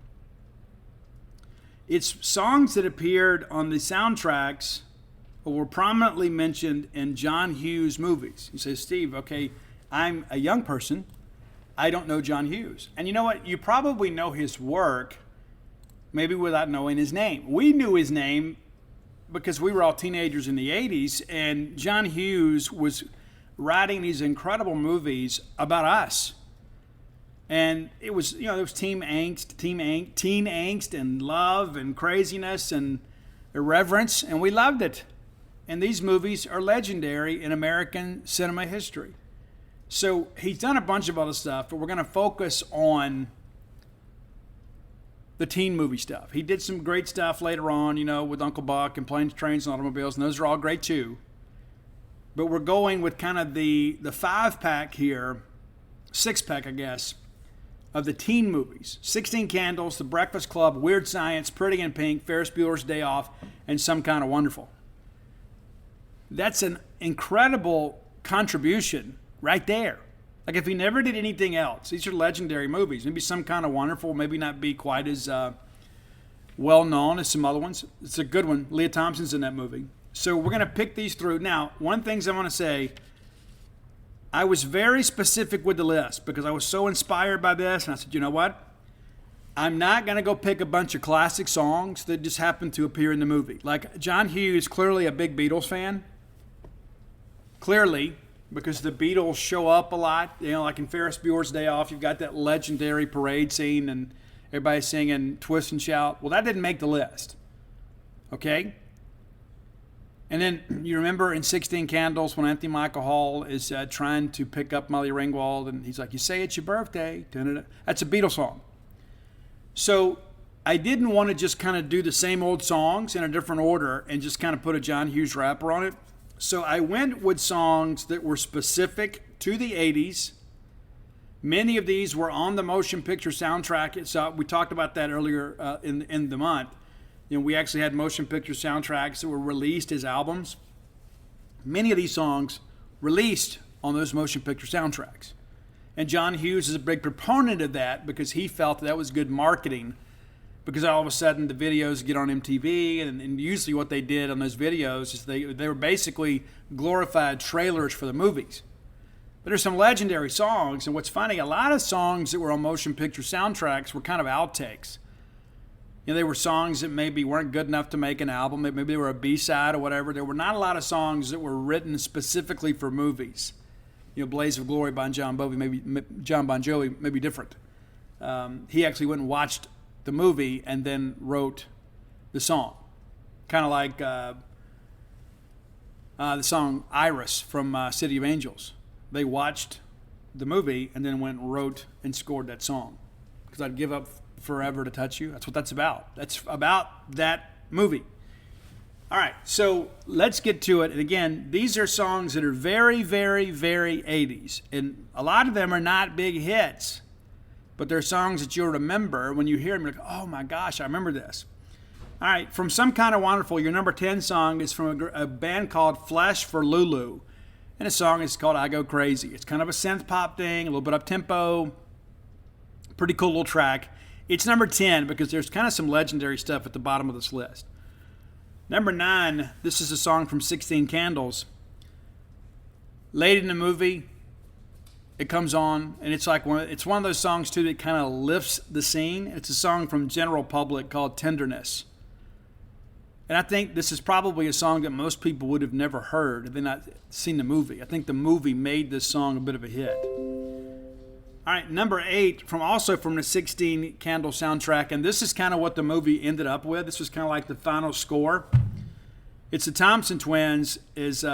It's songs that appeared on the soundtracks or were prominently mentioned in John Hughes movies. You say, Steve, okay, I'm a young person. I don't know John Hughes. And you know what? You probably know his work, maybe without knowing his name. We knew his name because we were all teenagers in the 80s, and John Hughes was writing these incredible movies about us. And it was, there was teen angst and love and craziness and irreverence, and we loved it. And these movies are legendary in American cinema history. So he's done a bunch of other stuff, but we're going to focus on the teen movie stuff. He did some great stuff later on, with Uncle Buck and Planes, Trains, and Automobiles, and those are all great too. But we're going with kind of the 5-pack here, 6-pack, I guess, of the teen movies. 16 Candles, The Breakfast Club, Weird Science, Pretty in Pink, Ferris Bueller's Day Off, and Some Kind of Wonderful. That's an incredible contribution right there. Like if he never did anything else, these are legendary movies. Maybe Some Kind of Wonderful, maybe not be quite as well known as some other ones. It's a good one. Leah Thompson's in that movie. So we're going to pick these through. Now, one thing I want to say, I was very specific with the list because I was so inspired by this, and I said, you know what? I'm not going to go pick a bunch of classic songs that just happen to appear in the movie. Like John Hughes, clearly a big Beatles fan. Clearly, because the Beatles show up a lot. Like in Ferris Bueller's Day Off, you've got that legendary parade scene and everybody singing Twist and Shout. Well, that didn't make the list. Okay? And then you remember in 16 Candles when Anthony Michael Hall is trying to pick up Molly Ringwald, and he's like, you say it's your birthday. That's a Beatles song. So I didn't want to just kind of do the same old songs in a different order and just kind of put a John Hughes rapper on it. So I went with songs that were specific to the 80s. Many of these were on the motion picture soundtrack. So we talked about that earlier in the month. We actually had motion picture soundtracks that were released as albums. Many of these songs released on those motion picture soundtracks. And John Hughes is a big proponent of that because he felt that was good marketing, because all of a sudden the videos get on MTV, and usually what they did on those videos is they were basically glorified trailers for the movies. But there's some legendary songs, and what's funny, a lot of songs that were on motion picture soundtracks were kind of outtakes. They were songs that maybe weren't good enough to make an album. Maybe they were a B-side or whatever. There were not a lot of songs that were written specifically for movies. Blaze of Glory by John Bon Jovi may be different. He actually went and watched the movie and then wrote the song. Kind of like the song Iris from City of Angels. They watched the movie and then went and wrote and scored that song. Because I'd give up forever to touch you. That's what that's about. That's about that movie. All right, so let's get to it. And again, these are songs that are very, very, very 80s. And a lot of them are not big hits. But they're songs that you'll remember when you hear them. You're like, oh my gosh, I remember this. All right, from Some Kind of Wonderful, your number 10 song is from a band called Flesh for Lulu. And the song is called I Go Crazy. It's kind of a synth pop thing, a little bit up-tempo. Pretty cool little track. It's number 10 because there's kind of some legendary stuff at the bottom of this list. Number 9, this is a song from 16 Candles. Late in the movie, it comes on, and it's one of those songs, too, that kind of lifts the scene. It's a song from General Public called Tenderness. And I think this is probably a song that most people would have never heard if they've not seen the movie. I think the movie made this song a bit of a hit. All right, number 8, also from the 16 Candle soundtrack, and this is kind of what the movie ended up with. This was kind of like the final score. It's the Thompson Twins, is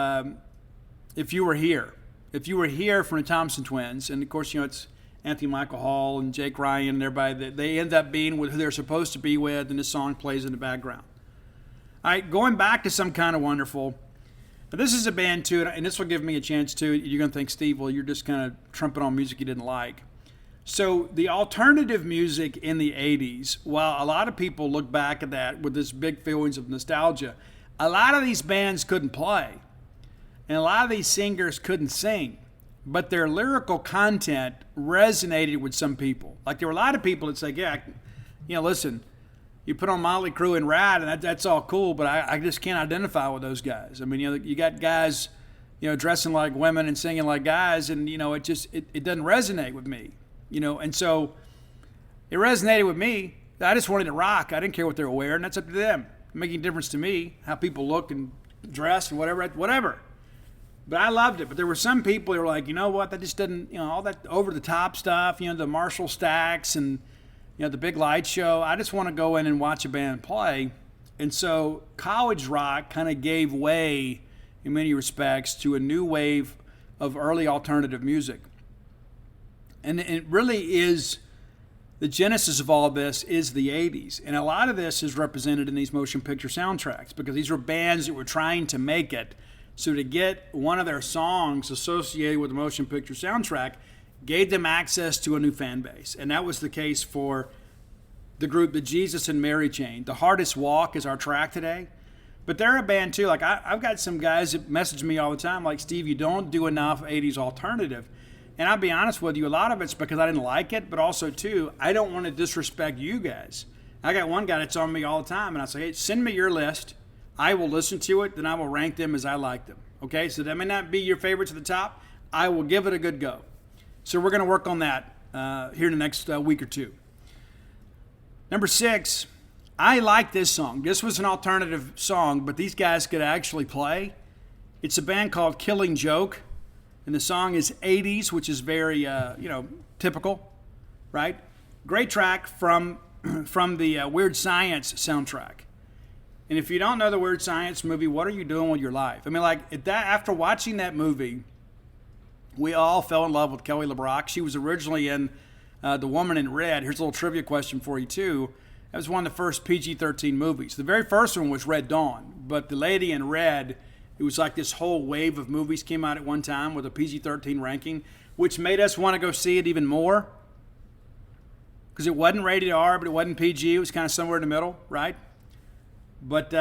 If You Were Here. If You Were Here from the Thompson Twins, and of course, it's Anthony Michael Hall and Jake Ryan and everybody. They end up being with who they're supposed to be with, and this song plays in the background. All right, going back to Some Kind of Wonderful. Now, this is a band, too, and this will give me a chance, too. You're going to think, Steve, well, you're just kind of trumping on music you didn't like. So the alternative music in the 80s, while a lot of people look back at that with this big feelings of nostalgia, a lot of these bands couldn't play. And a lot of these singers couldn't sing, but their lyrical content resonated with some people. Like there were a lot of people that say, yeah, listen, you put on Motley Crue and Rad, and that's all cool, but I just can't identify with those guys. I mean, you got guys, dressing like women and singing like guys, and, it doesn't resonate with me, and so it resonated with me. I just wanted to rock. I didn't care what they were wearing. That's up to them. Making a difference to me, how people look and dress and whatever. But I loved it. But there were some people who were like, you know what, that just doesn't, all that over-the-top stuff, the Marshall stacks and, the big light show. I just want to go in and watch a band play. And so college rock kind of gave way, in many respects, to a new wave of early alternative music. And it really is, the genesis of all this is the 80s. And a lot of this is represented in these motion picture soundtracks because these were bands that were trying to make it. So to get one of their songs associated with the motion picture soundtrack gave them access to a new fan base. And that was the case for the group, the Jesus and Mary Chain. The Hardest Walk is our track today. But they're a band too. Like I've got some guys that message me all the time like, Steve, you don't do enough 80s alternative. And I'll be honest with you, a lot of it's because I didn't like it, but also too, I don't want to disrespect you guys. I got one guy that's on me all the time, and I say, hey, send me your list. I will listen to it, then I will rank them as I like them. Okay, so that may not be your favorites at the top. I will give it a good go. So we're going to work on that here in the next week or two. Number 6, I like this song. This was an alternative song, but these guys could actually play. It's a band called Killing Joke, and the song is 80s, which is very, typical, right? Great track from the Weird Science soundtrack. And if you don't know the Weird Science movie, what are you doing with your life? I mean, after watching that movie, we all fell in love with Kelly LeBrock. She was originally in The Woman in Red. Here's a little trivia question for you, too. That was one of the first PG-13 movies. The very first one was Red Dawn, but The Lady in Red, it was like this whole wave of movies came out at one time with a PG-13 ranking, which made us want to go see it even more because it wasn't rated R, but it wasn't PG. It was kind of somewhere in the middle, right? But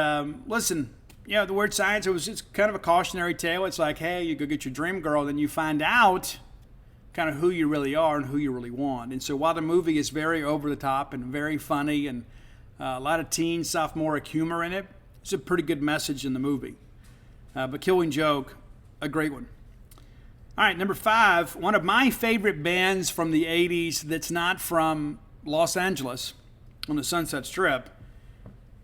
listen, the Weird Science, it's kind of a cautionary tale. It's like, hey, you go get your dream girl, then you find out kind of who you really are and who you really want. And so while the movie is very over the top and very funny and a lot of teen sophomoric humor in it, it's a pretty good message in the movie. But Killing Joke, a great one. All right, number 5, one of my favorite bands from the 80s that's not from Los Angeles on the Sunset Strip.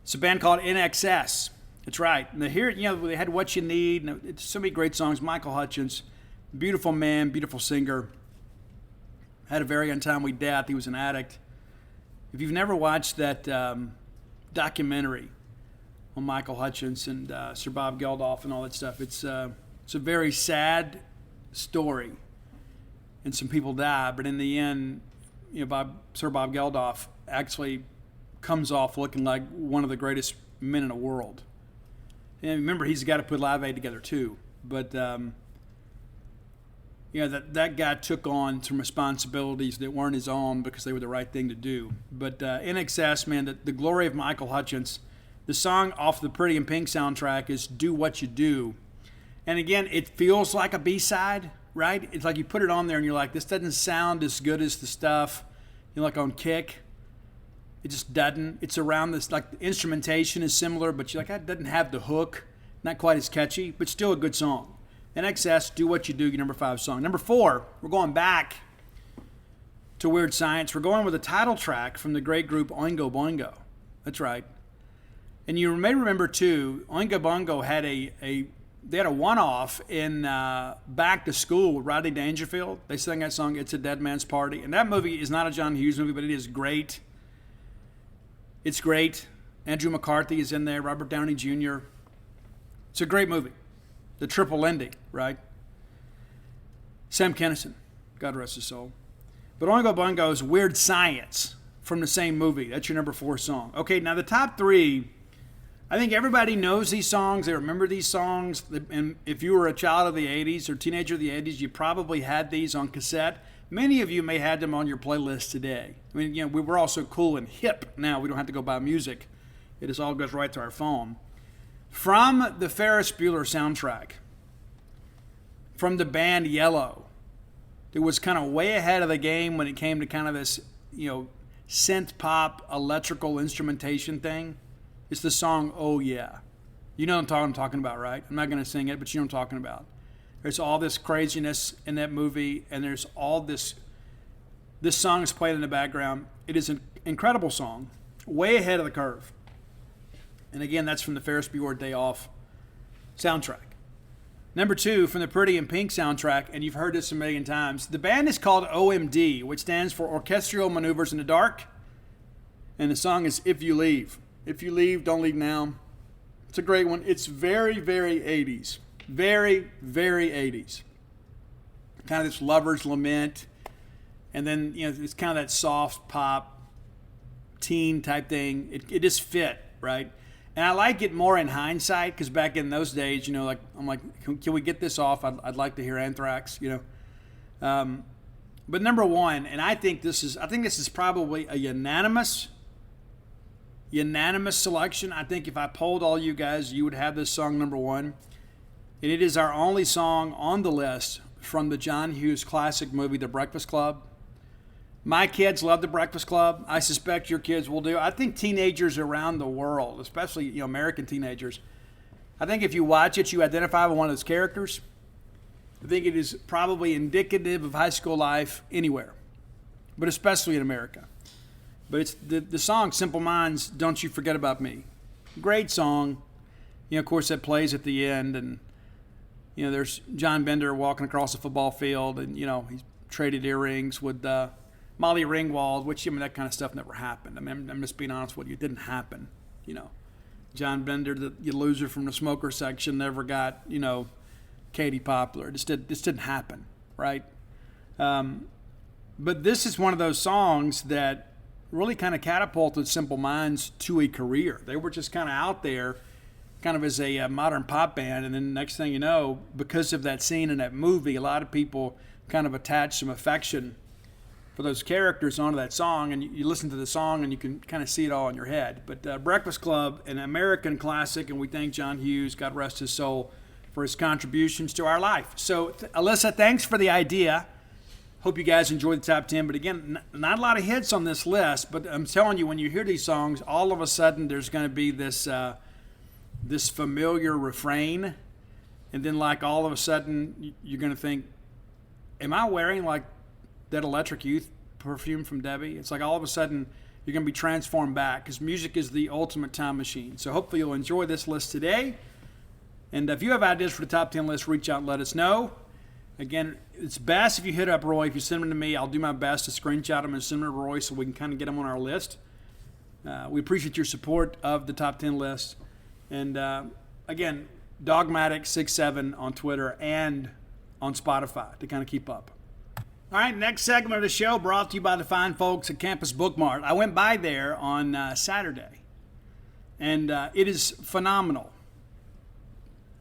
It's a band called NXS. That's right. And they had What You Need. And it's so many great songs. Michael Hutchence, beautiful man, beautiful singer. Had a very untimely death. He was an addict. If you've never watched that documentary on Michael Hutchence and Sir Bob Geldof and all that stuff, it's a very sad story. And some people die, but in the end, Sir Bob Geldof actually comes off looking like one of the greatest men in the world. And remember, he's got to put Live Aid together too. But that guy took on some responsibilities that weren't his own because they were the right thing to do. But NXS, man, the glory of Michael Hutchence. The song off the Pretty in Pink soundtrack is Do What You Do. And again, it feels like a B-side, right? It's like you put it on there and you're like, this doesn't sound as good as the stuff, like on Kick. It just doesn't. It's around this, like the instrumentation is similar, but you're like, that doesn't have the hook. Not quite as catchy, but still a good song. NXS, Do What You Do, your number 5 song. Number 4, we're going back to Weird Science. We're going with a title track from the great group Oingo Boingo. That's right. And you may remember, too, Oingo Boingo had they had a one-off in Back to School with Rodney Dangerfield. They sang that song, It's a Dead Man's Party. And that movie is not a John Hughes movie, but it is great. It's great. Andrew McCarthy is in there, Robert Downey Jr. It's a great movie. The triple ending, right? Sam Kinison, God rest his soul. But Oingo Boingo's Weird Science from the same movie. That's your number 4 song. Okay, now the top 3, I think everybody knows these songs. They remember these songs. And if you were a child of the 80s or teenager of the 80s, you probably had these on cassette. Many of you may have them on your playlist today. I mean, we're all so cool and hip now. We don't have to go buy music. It just all goes right to our phone. From the Ferris Bueller soundtrack, from the band Yellow. It was kind of way ahead of the game when it came to kind of this, synth pop electrical instrumentation thing. It's the song Oh Yeah. You know what I'm talking about, right? I'm not going to sing it, but you know what I'm talking about. There's all this craziness in that movie, and there's all this song is played in the background. It is an incredible song, way ahead of the curve. And again, that's from the Ferris Bueller Day Off soundtrack. Number 2, from the Pretty in Pink soundtrack, and you've heard this a million times. The band is called OMD, which stands for Orchestral Maneuvers in the Dark. And the song is If You Leave. If you leave, don't leave now. It's a great one. It's very, very 80s. Very, very 80s. Kind of this lover's lament. And then, it's kind of that soft pop, teen type thing. It just fit, right? And I like it more in hindsight because back in those days, I'm like, can we get this off? I'd like to hear Anthrax, But number 1, and I think this is probably a unanimous selection. I think if I polled all you guys, you would have this song number 1. And it is our only song on the list from the John Hughes classic movie, The Breakfast Club. My kids love The Breakfast Club. I suspect your kids will do. I think teenagers around the world, especially American teenagers, I think if you watch it, you identify with one of those characters. I think it is probably indicative of high school life anywhere, but especially in America. But it's the song Simple Minds, Don't You Forget About Me. Great song. Of course, that plays at the end, and there's John Bender walking across the football field, and he's traded earrings with Molly Ringwald, which, that kind of stuff never happened. I'm just being honest with you. It didn't happen, John Bender, the loser from the smoker section, never got, Katie Poplar. It just didn't happen, right? But this is one of those songs that really kind of catapulted Simple Minds to a career. They were just kind of out there kind of as a modern pop band, and then next thing you know, because of that scene in that movie, a lot of people kind of attached some affection for those characters onto that song, and you listen to the song and you can kind of see it all in your head. But Breakfast Club, an American classic, and we thank John Hughes, God rest his soul, for his contributions to our life. So Alyssa, thanks for the idea. Hope you guys enjoyed the top 10. But again, not a lot of hits on this list, but I'm telling you, when you hear these songs, all of a sudden there's going to be this familiar refrain, and then like all of a sudden you're going to think, am I wearing like that Electric Youth perfume from Debbie? It's like all of a sudden you're going to be transformed back, because music is the ultimate time machine. So hopefully you'll enjoy this list today. And if you have ideas for the top 10 list, reach out and let us know. Again, it's best if you hit up Roy. If you send them to me, I'll do my best to screenshot them and send them to Roy so we can kind of get them on our list. We appreciate your support of the top 10 list. And again, Dogmatic67 on Twitter and on Spotify to kind of keep up. All right, next segment of the show brought to you by the fine folks at Campus Book Mart. I went by there on Saturday, and it is phenomenal.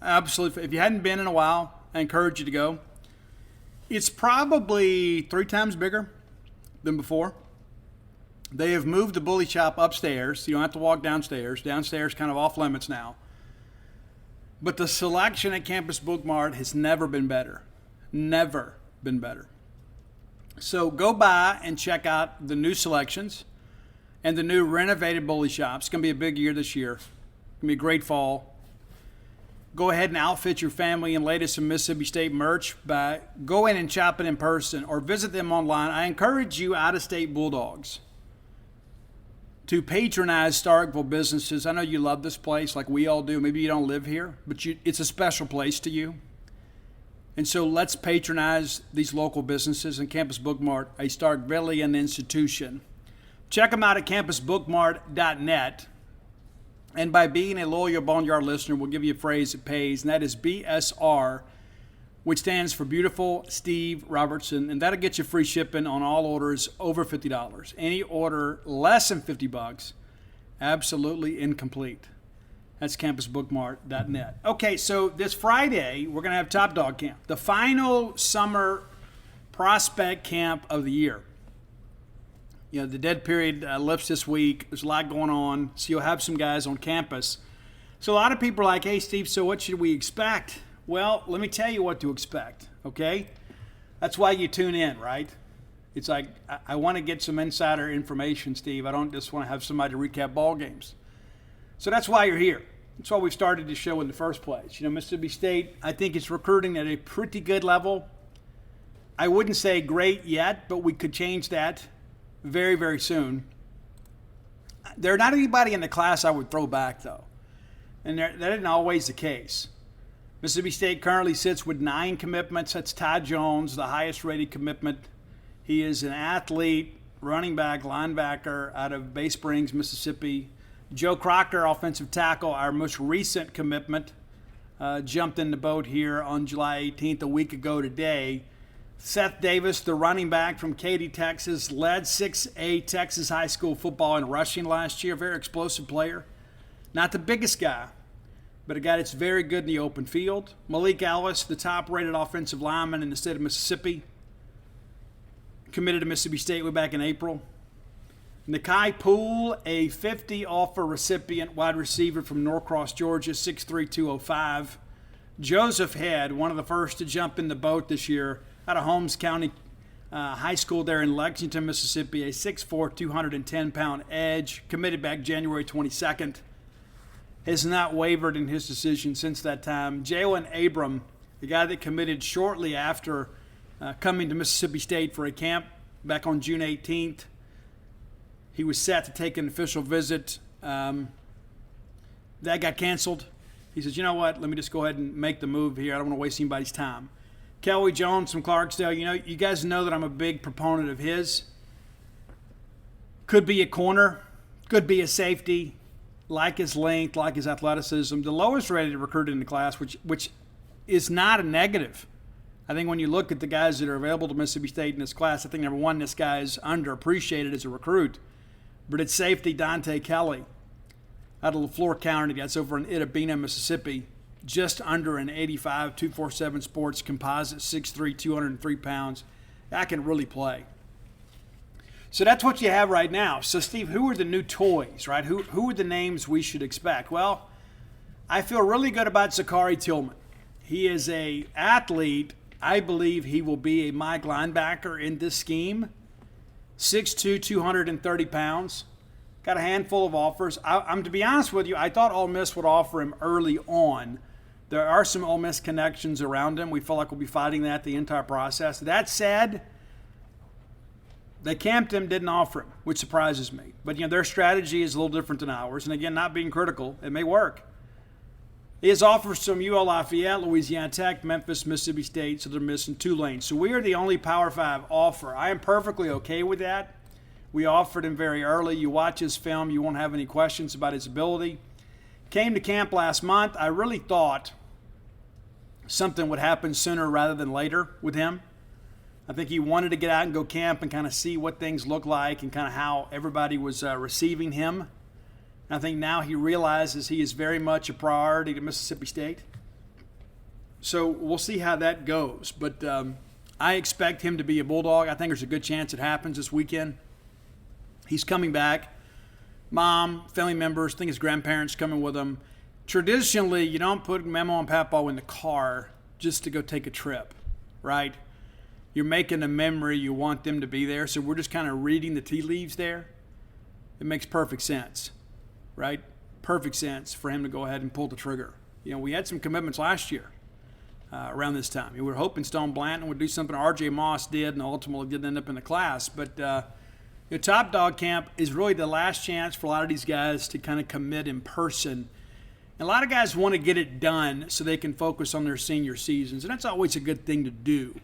Absolutely. If you hadn't been in a while, I encourage you to go. It's probably 3 times bigger than before. They have moved the bully shop upstairs. You don't have to walk downstairs. Downstairs kind of off limits now. But the selection at Campus Book Mart has never been better. Never been better. So go by and check out the new selections and the new renovated bully shop. It's going to be a big year this year. It's going to be a great fall. Go ahead and outfit your family in latest in Mississippi State merch by go in and shop it in person or visit them online. I encourage you, out-of-state Bulldogs, to patronize Starkville businesses. I know you love this place like we all do. Maybe you don't live here, but it's a special place to you. And so let's patronize these local businesses, and Campus Book Mart, a Starkvillian institution. Check them out at campusbookmart.net. And by being a loyal Boneyard listener, we'll give you a phrase that pays, and that is BSR, which stands for Beautiful Steve Robertson, and that'll get you free shipping on all orders over $50. Any order less than $50, absolutely incomplete. That's campusbookmart.net. Okay, so this Friday, we're going to have Top Dog Camp, the final summer prospect camp of the year. You know, the dead period lifts this week. There's a lot going on, so you'll have some guys on campus. So a lot of people are like, hey, Steve, so what should we expect? Well, let me tell you what to expect, okay? That's why you tune in, right? It's like, I want to get some insider information, Steve. I don't just want to have somebody to recap ball games. So that's why you're here. That's why we started the show in the first place. Mississippi State, I think, is recruiting at a pretty good level. I wouldn't say great yet, but we could change that very, very soon. There's not anybody in the class I would throw back, though. And that isn't always the case. Mississippi State currently sits with 9 commitments. That's Ty Jones, the highest rated commitment. He is an athlete, running back, linebacker out of Bay Springs, Mississippi. Joe Crocker, offensive tackle, our most recent commitment, jumped in the boat here on July 18th, a week ago today. Seth Davis, the running back from Katy, Texas, led 6A Texas high school football in rushing last year. Very explosive player. Not the biggest guy, but a guy that's very good in the open field. Malik Alice, the top-rated offensive lineman in the state of Mississippi, committed to Mississippi State way back in April. Nakai Poole, a 50 offer recipient, wide receiver from Norcross, Georgia, 6'3", 205. Joseph Head, one of the first to jump in the boat this year, out of Holmes County High School there in Lexington, Mississippi, a 6'4", 210-pound edge, committed back January 22nd. Has not wavered in his decision since that time. Jalen Abram, the guy that committed shortly after coming to Mississippi State for a camp back on June 18th. He was set to take an official visit. That got canceled. He says, you know what, let me just go ahead and make the move here. I don't want to waste anybody's time. Kelly Jones from Clarksdale, you guys know that I'm a big proponent of his. Could be a corner, could be a safety, like his length, like his athleticism. The lowest rated recruit in the class, which is not a negative. I think when you look at the guys that are available to Mississippi State in this class, I think, number one, this guy is underappreciated as a recruit. But it's safety Dante Kelly out of LaFleur County. That's over in Itabena, Mississippi. Just under an 85, 247 sports composite, 6'3", 203 pounds. That can really play. So that's what you have right now. So, Steve, who are the new toys, right? Who are the names we should expect? Well, I feel really good about Zachary Tillman. He is an athlete. I believe he will be a Mike linebacker in this scheme. 6'2", 230 pounds. Got a handful of offers. I'm to be honest with you, I thought Ole Miss would offer him early on. There are some Ole Miss connections around him. We feel like we'll be fighting that the entire process. That said, they camped him, didn't offer him, which surprises me. But, their strategy is a little different than ours. And, again, not being critical, it may work. He has offers from UL Lafayette, Louisiana Tech, Memphis, Mississippi State, so they're missing Tulane. So we are the only Power 5 offer. I am perfectly okay with that. We offered him very early. You watch his film, you won't have any questions about his ability. Came to camp last month. I really thought something would happen sooner rather than later with him. I think he wanted to get out and go camp and kind of see what things look like and kind of how everybody was receiving him. I think now he realizes he is very much a priority to Mississippi State. So we'll see how that goes. But I expect him to be a Bulldog. I think there's a good chance it happens this weekend. He's coming back. Mom, family members, I think his grandparents coming with him. Traditionally, you don't put Memo and Papaw in the car just to go take a trip, right? You're making a memory. You want them to be there. So we're just kind of reading the tea leaves there. It makes perfect sense. Right? Perfect sense for him to go ahead and pull the trigger. We had some commitments last year around this time. We were hoping Stone Blanton would do something R.J. Moss did and ultimately didn't end up in the class. But Top Dog Camp is really the last chance for a lot of these guys to kind of commit in person. And a lot of guys want to get it done so they can focus on their senior seasons, and that's always a good thing to do.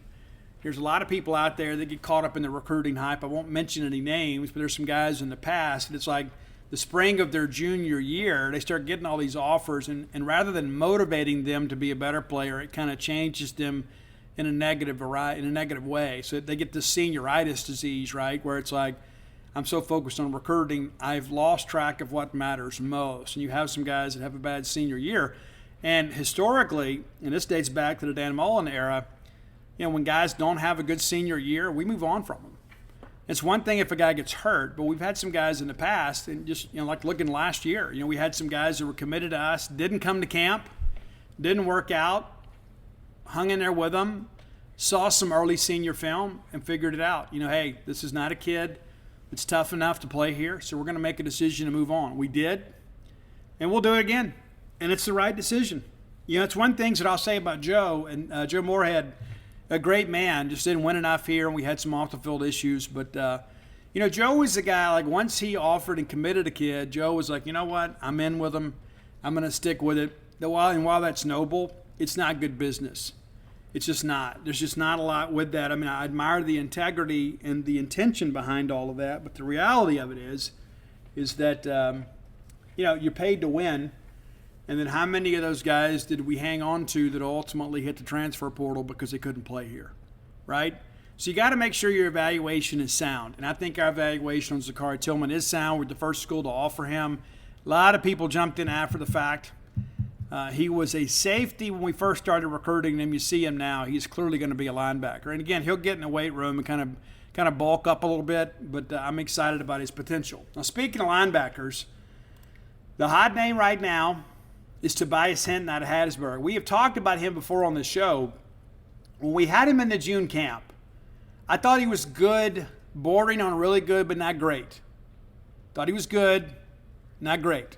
There's a lot of people out there that get caught up in the recruiting hype. I won't mention any names, but there's some guys in the past that it's like the spring of their junior year, they start getting all these offers, and rather than motivating them to be a better player, it kind of changes them in a negative way. So they get this senioritis disease, right, where it's like, I'm so focused on recruiting, I've lost track of what matters most. And you have some guys that have a bad senior year. And historically, and this dates back to the Dan Mullen era, when guys don't have a good senior year, we move on from them. It's one thing if a guy gets hurt, but we've had some guys in the past, and just like looking last year, we had some guys that were committed to us, didn't come to camp, didn't work out, hung in there with him, saw some early senior film, and figured it out. Hey, this is not a kid that's tough enough to play here, so we're going to make a decision to move on. We did, and we'll do it again, and it's the right decision. It's one thing that I'll say about Joe, and Joe Moorhead, a great man, just didn't win enough here, and we had some off-the-field issues, but Joe was the guy, like, once he offered and committed a kid, Joe was like, you know what, I'm in with him. I'm going to stick with it. And while that's noble, it's not good business. It's just not. There's just not a lot with that. I mean, I admire the integrity and the intention behind all of that, but the reality of it is that, you're paid to win, and then how many of those guys did we hang on to that ultimately hit the transfer portal because they couldn't play here, right? So you got to make sure your evaluation is sound. And I think our evaluation on Zachary Tillman is sound. We're the first school to offer him. A lot of people jumped in after the fact. He was a safety when we first started recruiting him. You see him now. He's clearly going to be a linebacker. And, again, he'll get in the weight room and kind of bulk up a little bit, but I'm excited about his potential. Now, speaking of linebackers, the hot name right now is Tobias Hinton out of Hattiesburg. We have talked about him before on this show. When we had him in the June camp, I thought he was good, bordering on really good, but not great. Thought he was good, not great.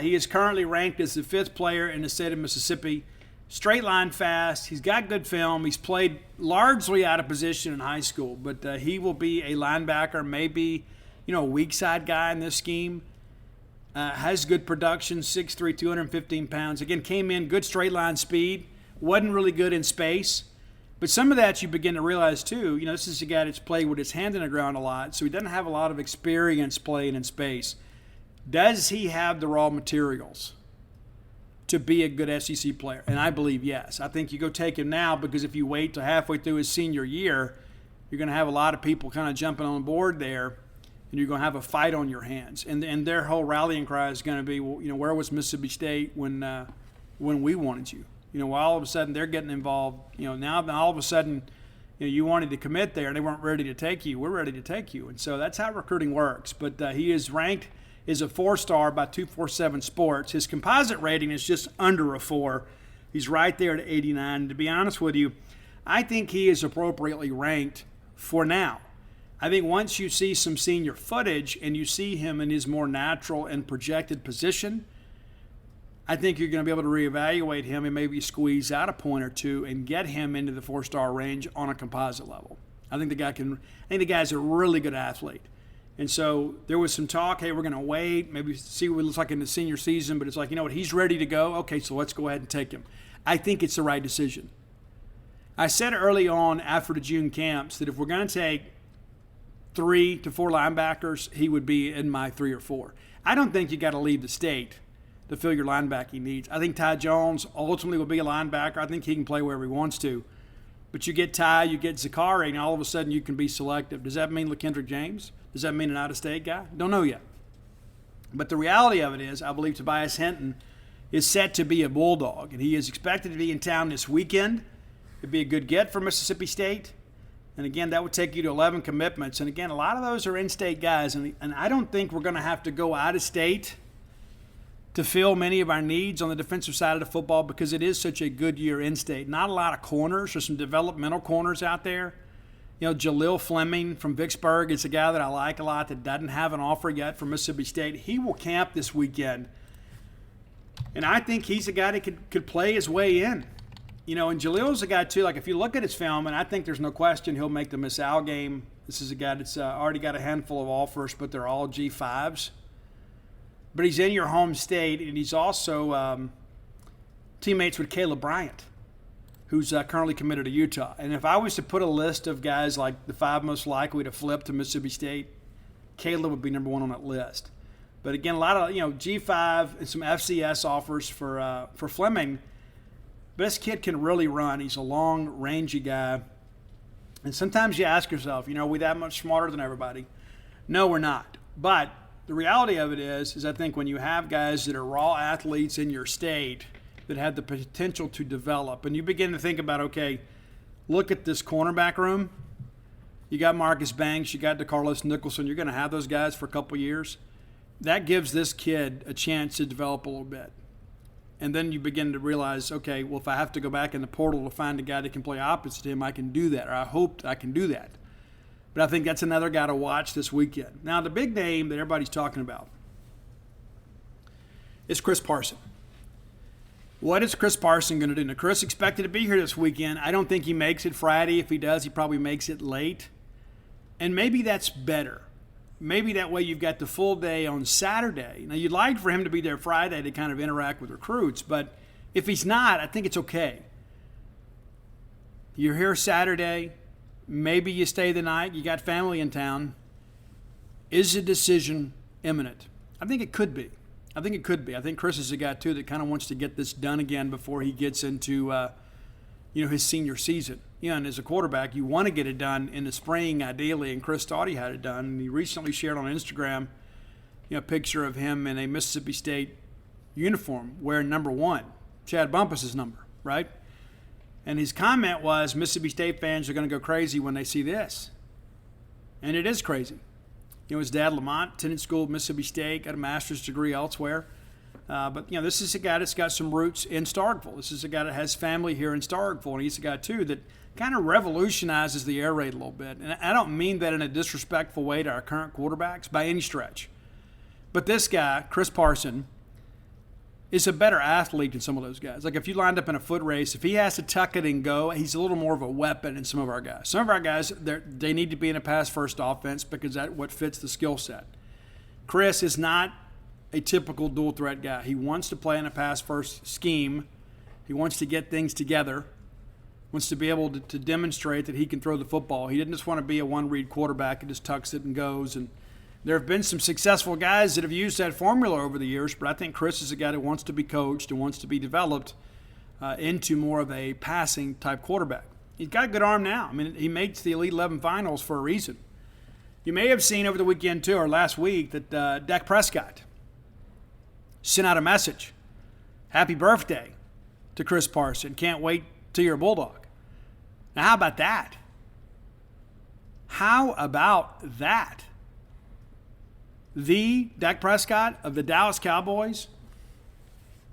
He is currently ranked as the 5th player in the state of Mississippi. Straight line fast. He's got good film. He's played largely out of position in high school, but he will be a linebacker, maybe, a weak side guy in this scheme. Has good production, 6'3", 215 pounds. Again, came in good straight line speed. Wasn't really good in space. But some of that you begin to realize, too. This is a guy that's played with his hand in the ground a lot, so he doesn't have a lot of experience playing in space. Does he have the raw materials to be a good SEC player? And I believe yes. I think you go take him now, because if you wait till halfway through his senior year, you're going to have a lot of people kind of jumping on board there, and you're going to have a fight on your hands. And their whole rallying cry is going to be, well, where was Mississippi State when we wanted you? All of a sudden they're getting involved. Now all of a sudden, you wanted to commit there and they weren't ready to take you. We're ready to take you. And so that's how recruiting works. But he is ranked as a 4-star by 247 Sports. His composite rating is just under a 4. He's right there at 89. And to be honest with you, I think he is appropriately ranked for now. I think once you see some senior footage and you see him in his more natural and projected position, I think you're going to be able to reevaluate him and maybe squeeze out a point or two and get him into the 4-star range on a composite level. I think the guy's a really good athlete. And so there was some talk, hey, we're going to wait, maybe see what it looks like in the senior season, but it's like, he's ready to go. Okay, so let's go ahead and take him. I think it's the right decision. I said early on after the June camps that if we're going to take 3 to 4 linebackers, he would be in my 3 or 4. I don't think you got to leave the state to fill your linebacking needs. I think Ty Jones ultimately will be a linebacker. I think he can play wherever he wants to. But you get Ty, you get Zachary, and all of a sudden you can be selective. Does that mean LaKendrick James? Does that mean an out-of-state guy? Don't know yet. But the reality of it is, I believe Tobias Hinton is set to be a Bulldog, and he is expected to be in town this weekend. It'd be a good get for Mississippi State. And again, that would take you to 11 commitments. And again, a lot of those are in-state guys, and I don't think we're going to have to go out of state to fill many of our needs on the defensive side of the football, because it is such a good year in-state. Not a lot of corners. There's some developmental corners out there. Jaleel Fleming from Vicksburg is a guy that I like a lot that doesn't have an offer yet from Mississippi State. He will camp this weekend. And I think he's a guy that could play his way in. And Jaleel's a guy, too, like if you look at his film, and I think there's no question he'll make the Miss Al game. This is a guy that's already got a handful of offers, but they're all G5s. But he's in your home state, and he's also teammates with Caleb Bryant, who's currently committed to Utah. And if I was to put a list of guys like the 5 most likely to flip to Mississippi State, Caleb would be number 1 on that list. But again, a lot of G5 and some FCS offers for Fleming. But this kid can really run. He's a long, rangy guy. And sometimes you ask yourself, are we that much smarter than everybody? No, we're not. But the reality of it is I think when you have guys that are raw athletes in your state that have the potential to develop, and you begin to think about, okay, look at this cornerback room. You got Marcus Banks, you got DeCarlos Nicholson. You're going to have those guys for a couple years. That gives this kid a chance to develop a little bit. And then you begin to realize, okay, well, if I have to go back in the portal to find a guy that can play opposite him, I can do that, or I hope I can do that. But I think that's another guy to watch this weekend. Now, the big name that everybody's talking about is Chris Parson. What is Chris Parson going to do? Now, Chris expected to be here this weekend. I don't think he makes it Friday. If he does, he probably makes it late. And maybe that's better. Maybe that way you've got the full day on Saturday. Now, you'd like for him to be there Friday to kind of interact with recruits, but if he's not, I think it's okay. You're here Saturday. Maybe you stay the night. You got family in town. Is the decision imminent? I think it could be. I think Chris is a guy, too, that kind of wants to get this done again before he gets into, his senior season. And as a quarterback, you want to get it done in the spring, ideally, and Chris thought he had it done. And he recently shared on Instagram, a picture of him in a Mississippi State uniform wearing number 1, Chad Bumpus' number, right? And his comment was, Mississippi State fans are going to go crazy when they see this. And it is crazy. His dad, Lamont, attended school at Mississippi State, got a master's degree elsewhere. But this is a guy that's got some roots in Starkville. This is a guy that has family here in Starkville. And he's a guy, too, that kind of revolutionizes the air raid a little bit. And I don't mean that in a disrespectful way to our current quarterbacks by any stretch. But this guy, Chris Parson, is a better athlete than some of those guys. Like if you lined up in a foot race, if he has to tuck it and go, he's a little more of a weapon than some of our guys. Some of our guys, they need to be in a pass-first offense because that's what fits the skill set. Chris is not a typical dual-threat guy. He wants to play in a pass-first scheme. He wants to get things together, wants to be able to demonstrate that he can throw the football. He didn't just want to be a one-read quarterback and just tucks it and goes. And there have been some successful guys that have used that formula over the years, but I think Chris is a guy that wants to be coached and wants to be developed into more of a passing-type quarterback. He's got a good arm now. I mean, he makes the Elite 11 finals for a reason. You may have seen over the weekend, too, or last week, that Dak Prescott sent out a message. Happy birthday to Chris Parson. Can't wait till you're a Bulldog. Now, how about that? How about that? The Dak Prescott of the Dallas Cowboys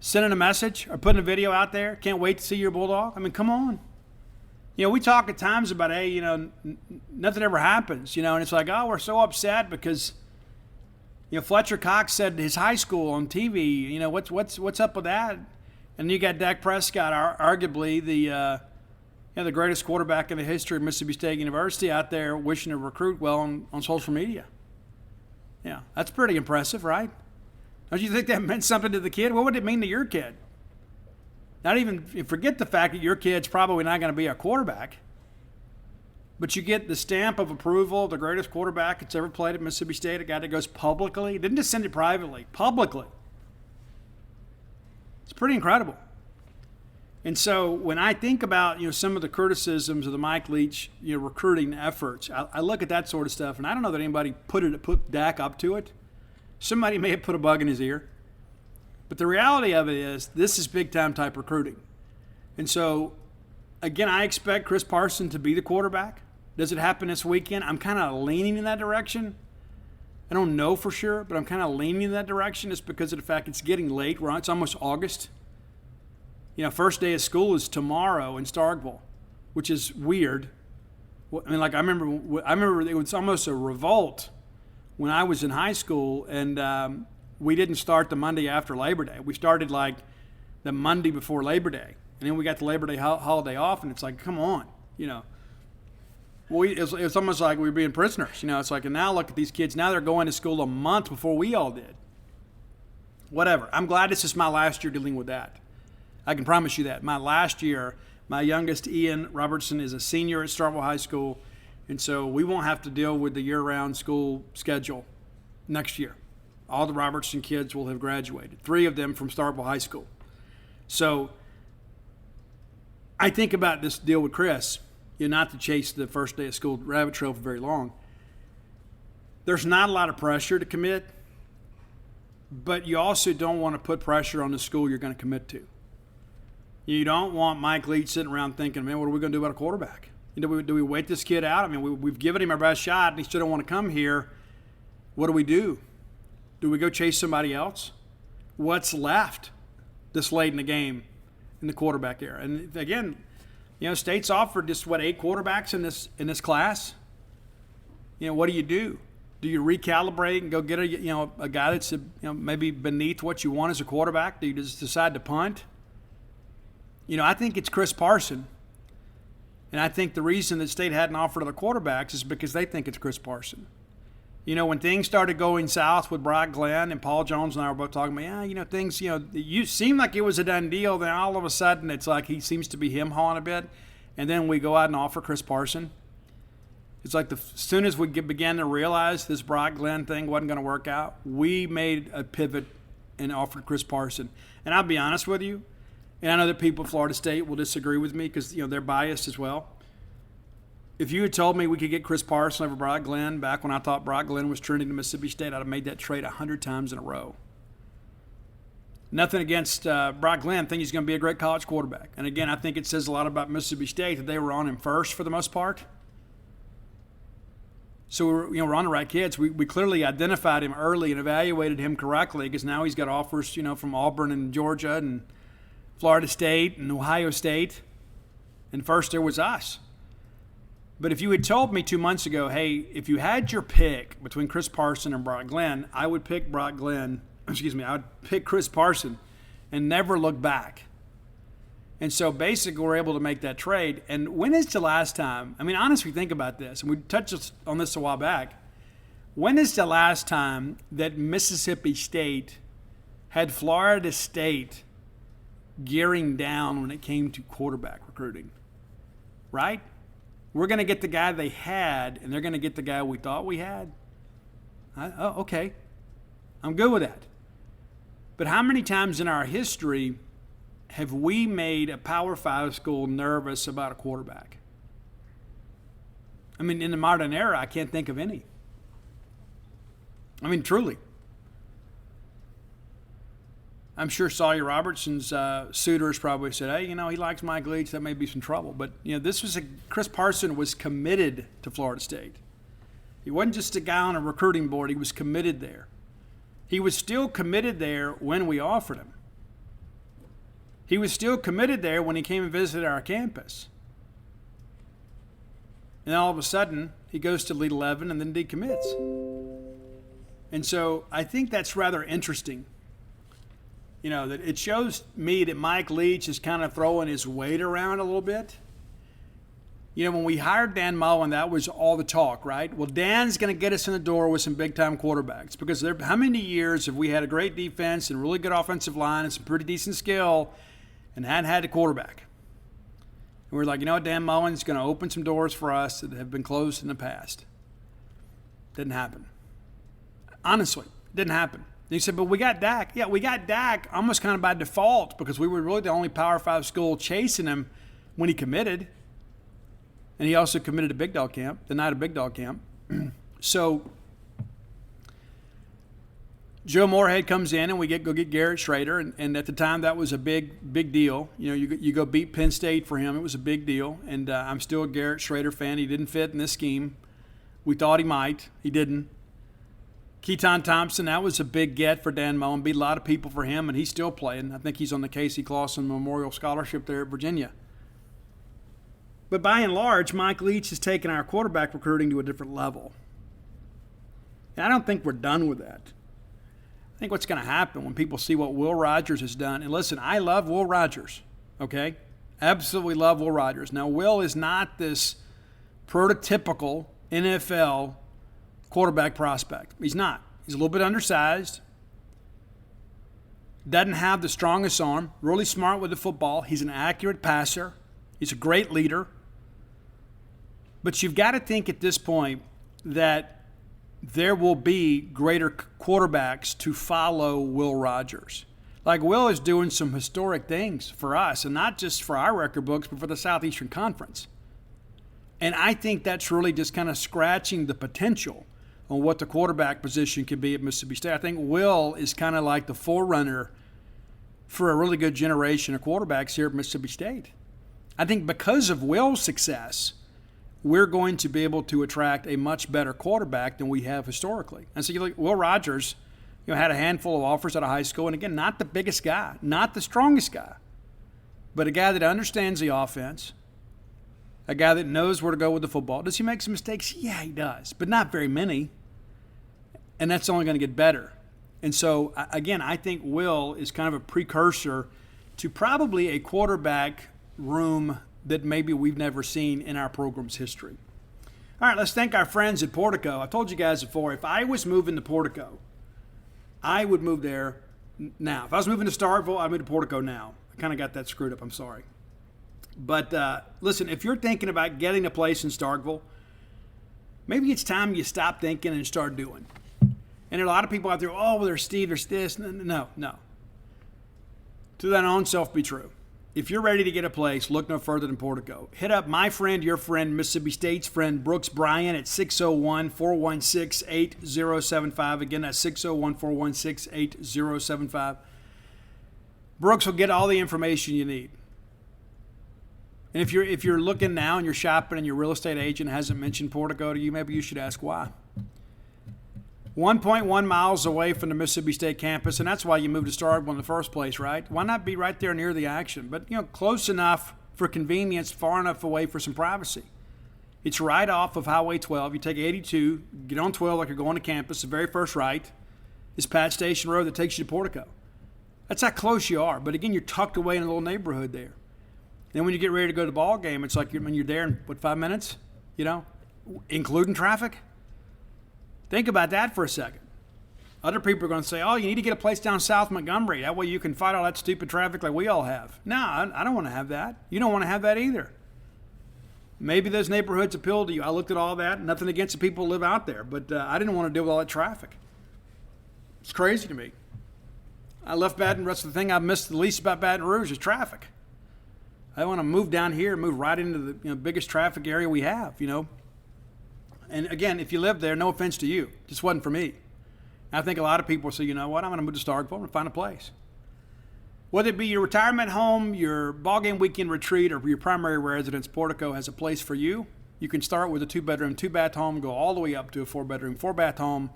sending a message or putting a video out there. Can't wait to see your Bulldog. I mean, come on. We talk at times about, hey, nothing ever happens, and it's like, oh, we're so upset because, Fletcher Cox said his high school on TV, what's up with that? And you got Dak Prescott, arguably the greatest quarterback in the history of Mississippi State University, out there wishing to recruit well on social media. Yeah, that's pretty impressive, right? Don't you think that meant something to the kid? What would it mean to your kid? Not even, forget the fact that your kid's probably not going to be a quarterback, but you get the stamp of approval, the greatest quarterback that's ever played at Mississippi State, a guy that goes publicly. Didn't just send it privately, publicly. It's pretty incredible. And so when I think about, some of the criticisms of the Mike Leach, recruiting efforts, I look at that sort of stuff, and I don't know that anybody put Dak up to it. Somebody may have put a bug in his ear. But the reality of it is this is big-time type recruiting. And so, again, I expect Chris Parson to be the quarterback. Does it happen this weekend? I'm kind of leaning in that direction. I don't know for sure, but I'm kind of leaning in that direction just because of the fact it's getting late. It's almost August. First day of school is tomorrow in Starkville, which is weird. I mean, like I remember it was almost a revolt when I was in high school, and we didn't start the Monday after Labor Day. We started like the Monday before Labor Day, and then we got the Labor Day holiday off, and it's like, come on, It's almost like we were being prisoners, It's like, and now look at these kids. Now they're going to school a month before we all did. Whatever. I'm glad this is my last year dealing with that. I can promise you that. My last year, my youngest, Ian Robertson, is a senior at Starkville High School, and so we won't have to deal with the year-round school schedule next year. All the Robertson kids will have graduated, 3 of them from Starkville High School. So I think about this deal with Chris, not to chase the first day of school rabbit trail for very long. There's not a lot of pressure to commit, but you also don't want to put pressure on the school you're going to commit to. You don't want Mike Leach sitting around thinking, man, what are we going to do about a quarterback? Do we wait this kid out? I mean, we've given him our best shot, and he still don't want to come here. What do we do? Do we go chase somebody else? What's left? this late in the game in the quarterback era. And again, State's offered just 8 quarterbacks in this class. What do? Do you recalibrate and go get a guy that's maybe beneath what you want as a quarterback? Do you just decide to punt? I think it's Chris Parson. And I think the reason that State hadn't offered other quarterbacks is because they think it's Chris Parson. When things started going south with Brock Glenn and Paul Jones and I were both talking about, things, you seemed like it was a done deal. Then all of a sudden it's like he seems to be him-hawing a bit. And then we go out and offer Chris Parson. It's like as soon as we began to realize this Brock Glenn thing wasn't going to work out, we made a pivot and offered Chris Parson. And I'll be honest with you, and I know that people at Florida State will disagree with me because they're biased as well. If you had told me we could get Chris Parson over Brock Glenn back when I thought Brock Glenn was trending to Mississippi State, I'd have made that trade 100 times in a row. Nothing against Brock Glenn. I think he's going to be a great college quarterback. And again, I think it says a lot about Mississippi State that they were on him first for the most part. So we're on the right kids. We clearly identified him early and evaluated him correctly because now he's got offers, from Auburn and Georgia and Florida State and Ohio State. And first there was us. But if you had told me 2 months ago, hey, if you had your pick between Chris Parson and Brock Glenn, I would pick I would pick Chris Parson and never look back. And so basically we're able to make that trade. And when is the last time, honestly, think about this, and we touched on this a while back. When is the last time that Mississippi State had Florida State gearing down when it came to quarterback recruiting? Right? We're going to get the guy they had, and they're going to get the guy we thought we had? Okay. I'm good with that. But how many times in our history have we made a Power 5 school nervous about a quarterback? In the modern era, I can't think of any. Truly. I'm sure Sawyer Robertson's suitors probably said, hey, he likes Mike Leach. That may be some trouble. But, Chris Parson was committed to Florida State. He wasn't just a guy on a recruiting board. He was committed there. He was still committed there when we offered him. He was still committed there when he came and visited our campus. And all of a sudden, he goes to Elite 11 and then decommits. And so I think that's rather interesting. That it shows me that Mike Leach is kind of throwing his weight around a little bit. When we hired Dan Mullen, that was all the talk, right? Well, Dan's going to get us in the door with some big-time quarterbacks because how many years have we had a great defense and really good offensive line and some pretty decent skill and hadn't had a quarterback? And we're like, Dan Mullen's going to open some doors for us that have been closed in the past. Didn't happen. Honestly, didn't happen. And he said, but we got Dak. Yeah, we got Dak almost kind of by default because we were really the only Power 5 school chasing him when he committed. And he also committed to Big Dog Camp, the night of Big Dog Camp. So Joe Moorhead comes in and we go get Garrett Schrader. And at the time, that was a big deal. You go beat Penn State for him. It was a big deal. And I'm still a Garrett Schrader fan. He didn't fit in this scheme. We thought he might. He didn't. Keaton Thompson, that was a big get for Dan Mullen. Beat a lot of people for him, and he's still playing. I think he's on the Casey Clausen Memorial Scholarship there at Virginia. But by and large, Mike Leach has taken our quarterback recruiting to a different level. And I don't think we're done with that. I think what's going to happen when people see what Will Rogers has done, and listen, I love Will Rogers, okay? Absolutely love Will Rogers. Now, Will is not this prototypical NFL quarterback prospect. He's not. He's a little bit undersized. Doesn't have the strongest arm. Really smart with the football. He's an accurate passer. He's a great leader. But you've got to think at this point that there will be greater quarterbacks to follow Will Rogers. Like Will is doing some historic things for us, and not just for our record books, but for the Southeastern Conference. And I think that's really just kind of scratching the potential on what the quarterback position could be at Mississippi State. I think Will is kind of like the forerunner for a really good generation of quarterbacks here at Mississippi State. I think because of Will's success, we're going to be able to attract a much better quarterback than we have historically. And so you look, Will Rogers had a handful of offers out of high school. And again, not the biggest guy, not the strongest guy, but a guy that understands the offense, a guy that knows where to go with the football. Does he make some mistakes? Yeah, he does, but not very many. And that's only going to get better. And so, again, I think Will is kind of a precursor to probably a quarterback room that maybe we've never seen in our program's history. All right, let's thank our friends at Portico. I told you guys before, if I was moving to Portico, I would move there now. If I was moving to Starkville, I'd move to Portico now. I kind of got that screwed up. I'm sorry. But listen, if you're thinking about getting a place in Starkville, maybe it's time you stop thinking and start doing. And there are a lot of people out there, oh, well, there's Steve, there's this. No. To thine own self be true. If you're ready to get a place, look no further than Portico. Hit up my friend, your friend, Mississippi State's friend, Brooks Bryan at 601-416-8075. Again, that's 601-416-8075. Brooks will get all the information you need. And if you're looking now and you're shopping and your real estate agent hasn't mentioned Portico to you, maybe you should ask why. 1.1 miles away from the Mississippi State campus, and that's why you moved to Starkville in the first place, right? Why not be right there near the action? But, close enough for convenience, far enough away for some privacy. It's right off of Highway 12. You take 82, get on 12 like you're going to campus. The very first right is Pat Station Road that takes you to Portico. That's how close you are. But, again, you're tucked away in a little neighborhood there. Then when you get ready to go to the ball game, it's like when you're there in, 5 minutes, including traffic? Think about that for a second. Other people are going to say, oh, you need to get a place down South Montgomery. That way you can fight all that stupid traffic like we all have. No, I don't want to have that. You don't want to have that either. Maybe those neighborhoods appeal to you. I looked at all that. Nothing against the people who live out there. But I didn't want to deal with all that traffic. It's crazy to me. I left Baton Rouge. The thing I missed the least about Baton Rouge is traffic. I want to move down here and move right into the biggest traffic area we have, And again, if you live there, no offense to you, just wasn't for me. I think a lot of people say, you know what, I'm going to move to Starkville and find a place. Whether it be your retirement home, your ballgame weekend retreat, or your primary residence, Portico has a place for you. You can start with a 2-bedroom, 2-bath home, go all the way up to a 4-bedroom, 4-bath home.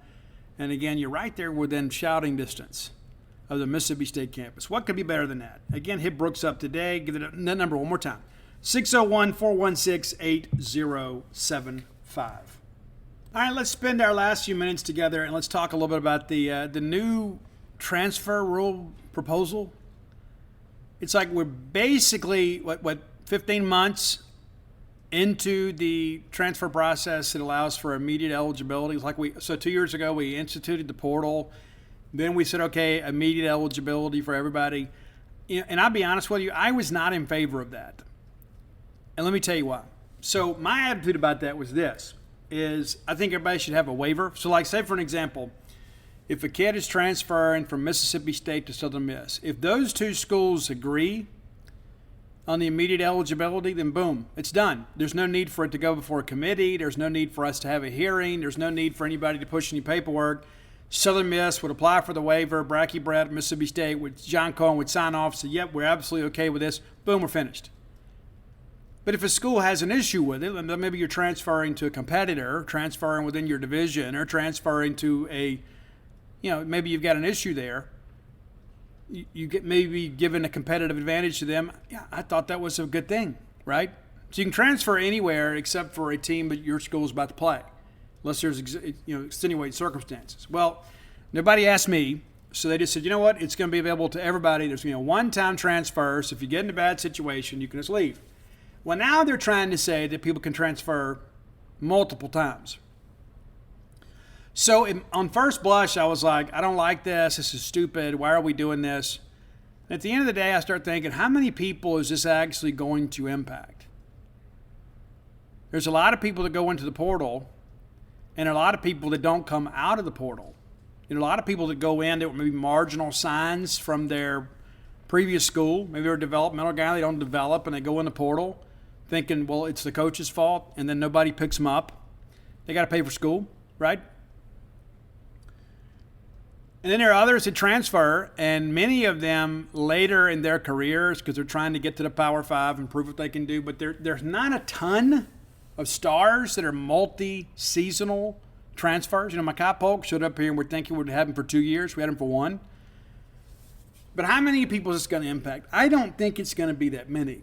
And again, you're right there within shouting distance of the Mississippi State campus. What could be better than that? Again, hit Brooks up today. Give that number one more time. 601-416-8075. All right, let's spend our last few minutes together and let's talk a little bit about the new transfer rule proposal. It's like we're basically, 15 months into the transfer process. It allows for immediate eligibility. So 2 years ago, we instituted the portal. Then we said, okay, immediate eligibility for everybody. And I'll be honest with you, I was not in favor of that. And let me tell you why. So my attitude about that was this, is I think everybody should have a waiver. So say for an example, if a kid is transferring from Mississippi State to Southern Miss, if those two schools agree on the immediate eligibility, then boom, it's done. There's no need for it to go before a committee. There's no need for us to have a hearing. There's no need for anybody to push any paperwork. Southern Miss would apply for the waiver. Bracky Brett, Mississippi State, John Cohen would sign off, say, yep, we're absolutely okay with this. Boom, we're finished. But if a school has an issue with it, then maybe you're transferring to a competitor, transferring within your division, or transferring to maybe you've got an issue there. You get maybe given a competitive advantage to them. Yeah, I thought that was a good thing, right? So you can transfer anywhere except for a team that your school is about to play, unless there's extenuating circumstances. Well, nobody asked me, so they just said, you know what? It's going to be available to everybody. There's one-time transfer, so if you get in a bad situation, you can just leave. Well, now they're trying to say that people can transfer multiple times. So on first blush, I was like, I don't like this. This is stupid. Why are we doing this? And at the end of the day, I start thinking, how many people is this actually going to impact? There's a lot of people that go into the portal and a lot of people that don't come out of the portal. And a lot of people that go in that were maybe marginal signs from their previous school. Maybe they're a developmental guy. They don't develop and they go in the portal thinking, well, it's the coach's fault, and then nobody picks them up. They got to pay for school, right? And then there are others that transfer, and many of them later in their careers, because they're trying to get to the Power 5 and prove what they can do, but there's not a ton of stars that are multi-seasonal transfers. Makai Polk showed up here and we're thinking we'd have him for 2 years. We had him for 1. But how many people is this going to impact? I don't think it's going to be that many.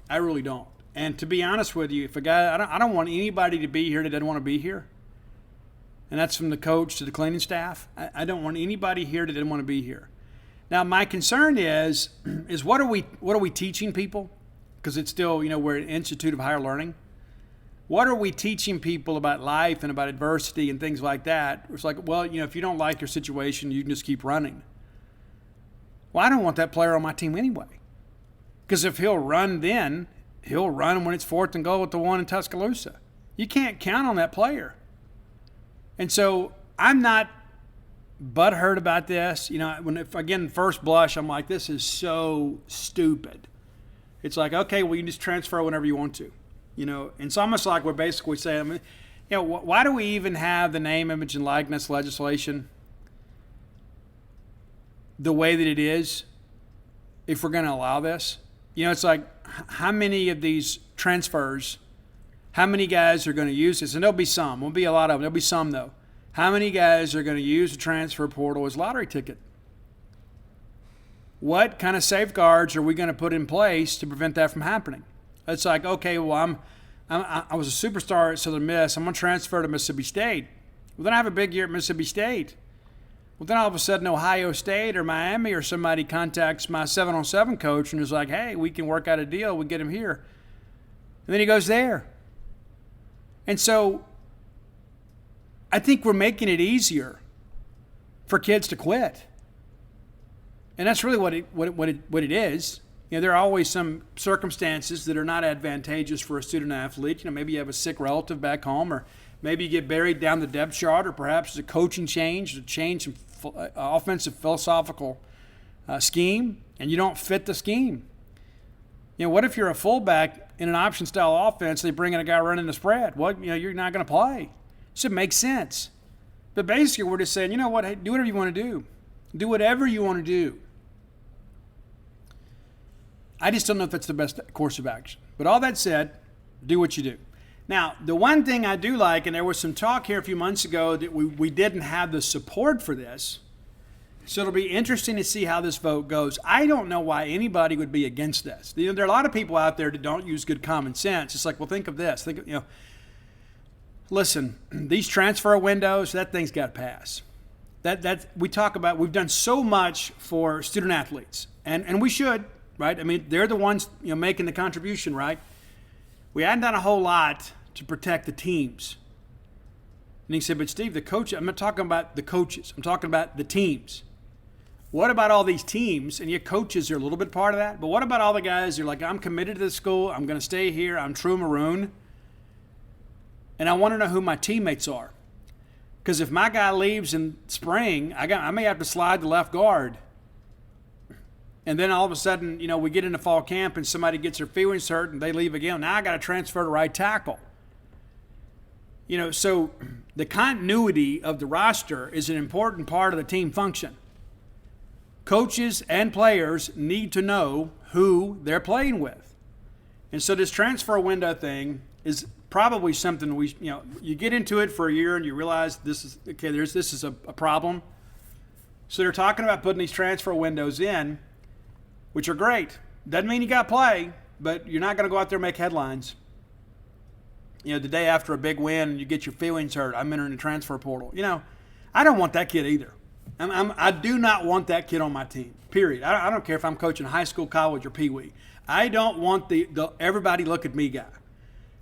I really don't. And to be honest with you, if a guy, I don't want anybody to be here that doesn't want to be here. And that's from the coach to the cleaning staff. I don't want anybody here that doesn't want to be here. Now, my concern is what are we teaching people? Because it's still, we're an institute of higher learning. What are we teaching people about life and about adversity and things like that? It's like, well, if you don't like your situation, you can just keep running. Well, I don't want that player on my team anyway. Because if he'll run then, he'll run when it's 4th and goal at the 1 in Tuscaloosa. You can't count on that player. And so I'm not butthurt about this. Again, first blush, I'm like, this is so stupid. It's like, okay, well, you can just transfer whenever you want to. And it's almost like we're basically saying, why do we even have the name, image, and likeness legislation the way that it is if we're going to allow this? It's like, how many of these transfers, how many guys are going to use this? And there'll be some. Won't be a lot of them. There'll be some, though. How many guys are going to use the transfer portal as lottery ticket? What kind of safeguards are we going to put in place to prevent that from happening? It's like, okay, well, I was a superstar at Southern Miss. I'm going to transfer to Mississippi State. Well, then I have a big year at Mississippi State. Well, then all of a sudden Ohio State or Miami or somebody contacts my 7-on-7 coach and is like, hey, we can work out a deal. We get him here. And then he goes there. And so I think we're making it easier for kids to quit. And that's really what it is. There are always some circumstances that are not advantageous for a student athlete. Maybe you have a sick relative back home, or maybe you get buried down the depth chart, or perhaps it's a coaching change, some offensive philosophical scheme, and you don't fit the scheme. What if you're a fullback in an option-style offense, they bring in a guy running the spread? Well, you're not going to play. So it makes sense. But basically, we're just saying, what, hey, do whatever you want to do. Do whatever you want to do. I just don't know if that's the best course of action. But all that said, do what you do. Now, the one thing I do like, and there was some talk here a few months ago that we didn't have the support for this, so it'll be interesting to see how this vote goes. I don't know why anybody would be against this. There are a lot of people out there that don't use good common sense. It's like, well, think of this. Listen, these transfer windows, that thing's got to pass. We talk about, we've done so much for student athletes, and we should, right? I mean, they're the ones making the contribution, right? We hadn't done a whole lot to protect the teams. And he said, but Steve, the coach, I'm not talking about the coaches. I'm talking about the teams. What about all these teams? And your coaches are a little bit part of that. But what about all the guys who are like, I'm committed to the school. I'm going to stay here. I'm true Maroon. And I want to know who my teammates are. Because if my guy leaves in spring, I may have to slide the left guard. And then all of a sudden, we get into fall camp and somebody gets their feelings hurt and they leave again. Now I got to transfer to right tackle. So the continuity of the roster is an important part of the team function. Coaches and players need to know who they're playing with. And so this transfer window thing is probably something you get into it for a year and you realize this is a problem. So they're talking about putting these transfer windows in, which are great. Doesn't mean you got to play, but you're not going to go out there and make headlines. The day after a big win and you get your feelings hurt, I'm entering the transfer portal. I don't want that kid either. I do not want that kid on my team, period. I don't care if I'm coaching high school, college, or Pee-wee. I don't want the everybody look at me guy.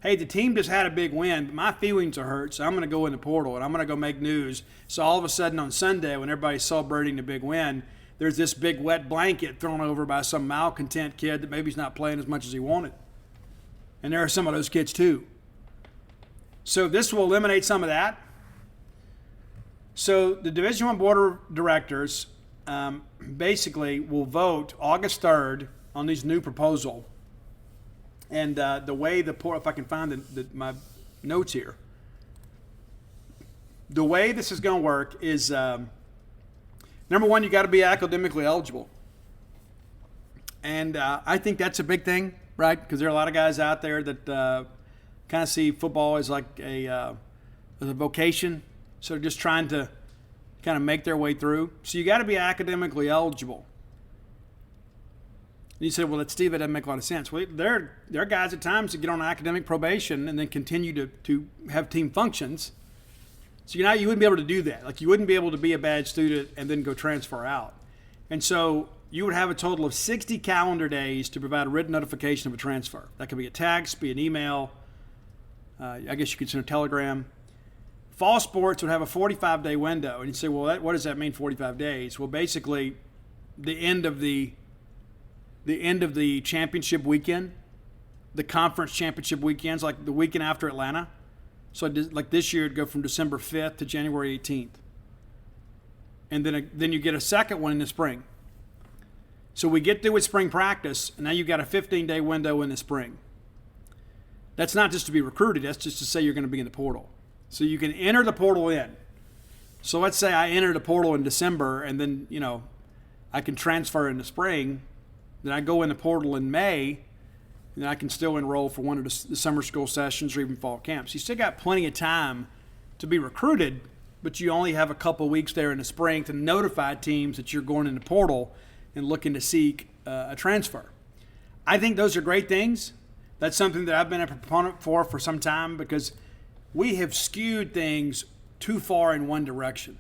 Hey, the team just had a big win, but my feelings are hurt, so I'm going to go in the portal and I'm going to go make news. So all of a sudden on Sunday when everybody's celebrating the big win, there's this big wet blanket thrown over by some malcontent kid that maybe he's not playing as much as he wanted. And there are some of those kids too. So this will eliminate some of that. So the Division I Board of Directors basically will vote August 3rd on these new proposal. And the way if I can find my notes here, the way this is going to work is, number one, you got to be academically eligible. And I think that's a big thing, right? Because there are a lot of guys out there that kind of see football as like a as a vocation. So they're just trying to kind of make their way through. So you got to be academically eligible. And you say, well, Steve, that doesn't make a lot of sense. Well, there are guys at times that get on academic probation and then continue to have team functions. So you wouldn't be able to do that. Like, you wouldn't be able to be a bad student and then go transfer out. And so you would have a total of 60 calendar days to provide a written notification of a transfer. That could be a text, be an email. I guess you could send a telegram. Fall sports would have a 45-day window. And you say, well, what does that mean, 45 days? Well, basically, the end of the championship weekend, the conference championship weekends, like the weekend after Atlanta. So like this year, it'd go from December 5th to January 18th. And then you get a second one in the spring. So we get through with spring practice, and now you've got a 15-day window in the spring. That's not just to be recruited. That's just to say you're going to be in the portal. So you can enter the portal in. So let's say I enter the portal in December, and then, I can transfer in the spring. Then I go in the portal in May, and then I can still enroll for one of the summer school sessions or even fall camps. You still got plenty of time to be recruited, but you only have a couple weeks there in the spring to notify teams that you're going in the portal and looking to seek a transfer. I think those are great things. That's something that I've been a proponent for some time, because we have skewed things too far in one direction.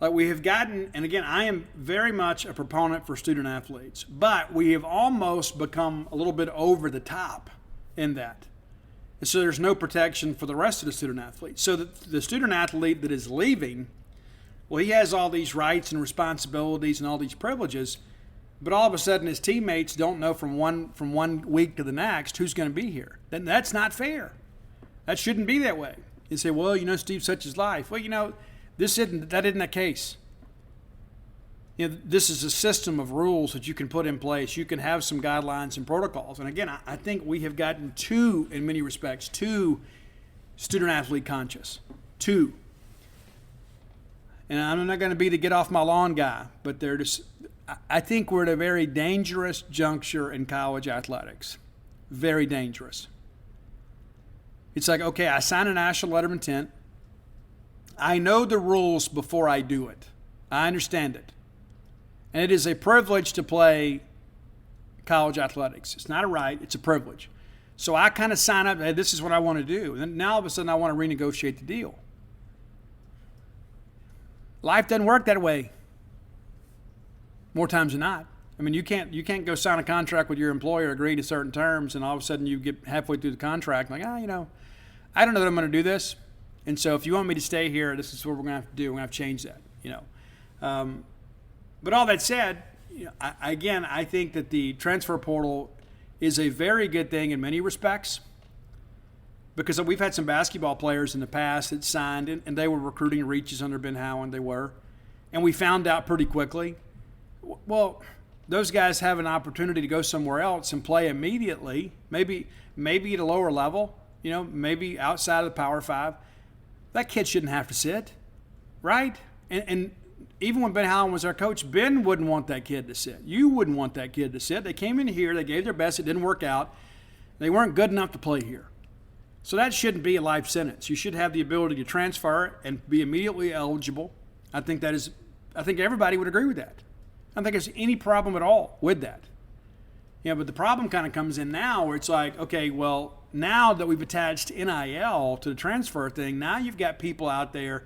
Like, we have gotten, and again, I am very much a proponent for student athletes, but we have almost become a little bit over the top in that. And so there's no protection for the rest of the student athletes. So the student athlete that is leaving, well, he has all these rights and responsibilities and all these privileges, but all of a sudden his teammates don't know from one week to the next who's going to be here. Then that's not fair. That shouldn't be that way. You say, well, Steve, such is life. Well, that isn't the case. This is a system of rules that you can put in place. You can have some guidelines and protocols. And again, I think we have gotten in many respects, too student-athlete conscious. Too. And I'm not going to be the get off my lawn guy, but I think we're at a very dangerous juncture in college athletics. Very dangerous. It's like, okay, I sign a national letter of intent. I know the rules before I do it. I understand it. And it is a privilege to play college athletics. It's not a right, it's a privilege. So I kind of sign up, hey, this is what I want to do. And then now all of a sudden I want to renegotiate the deal. Life doesn't work that way more times than not. I mean, you can't go sign a contract with your employer, agree to certain terms, and all of a sudden you get halfway through the contract like, I don't know that I'm going to do this. And so if you want me to stay here, this is what we're going to have to do. We're going to have to change that, But all that said, I think that the transfer portal is a very good thing in many respects, because we've had some basketball players in the past that signed, and they were recruiting reaches under Ben Howland. They were. And we found out pretty quickly, well, those guys have an opportunity to go somewhere else and play immediately, maybe at a lower level, maybe outside of the Power 5. That kid shouldn't have to sit, right? And even when Ben Howland was our coach, Ben wouldn't want that kid to sit. You wouldn't want that kid to sit. They came in here, they gave their best, it didn't work out. They weren't good enough to play here. So that shouldn't be a life sentence. You should have the ability to transfer and be immediately eligible. I think everybody would agree with that. I don't think there's any problem at all with that. But the problem kind of comes in now where it's like, okay, well, now that we've attached NIL to the transfer thing, now you've got people out there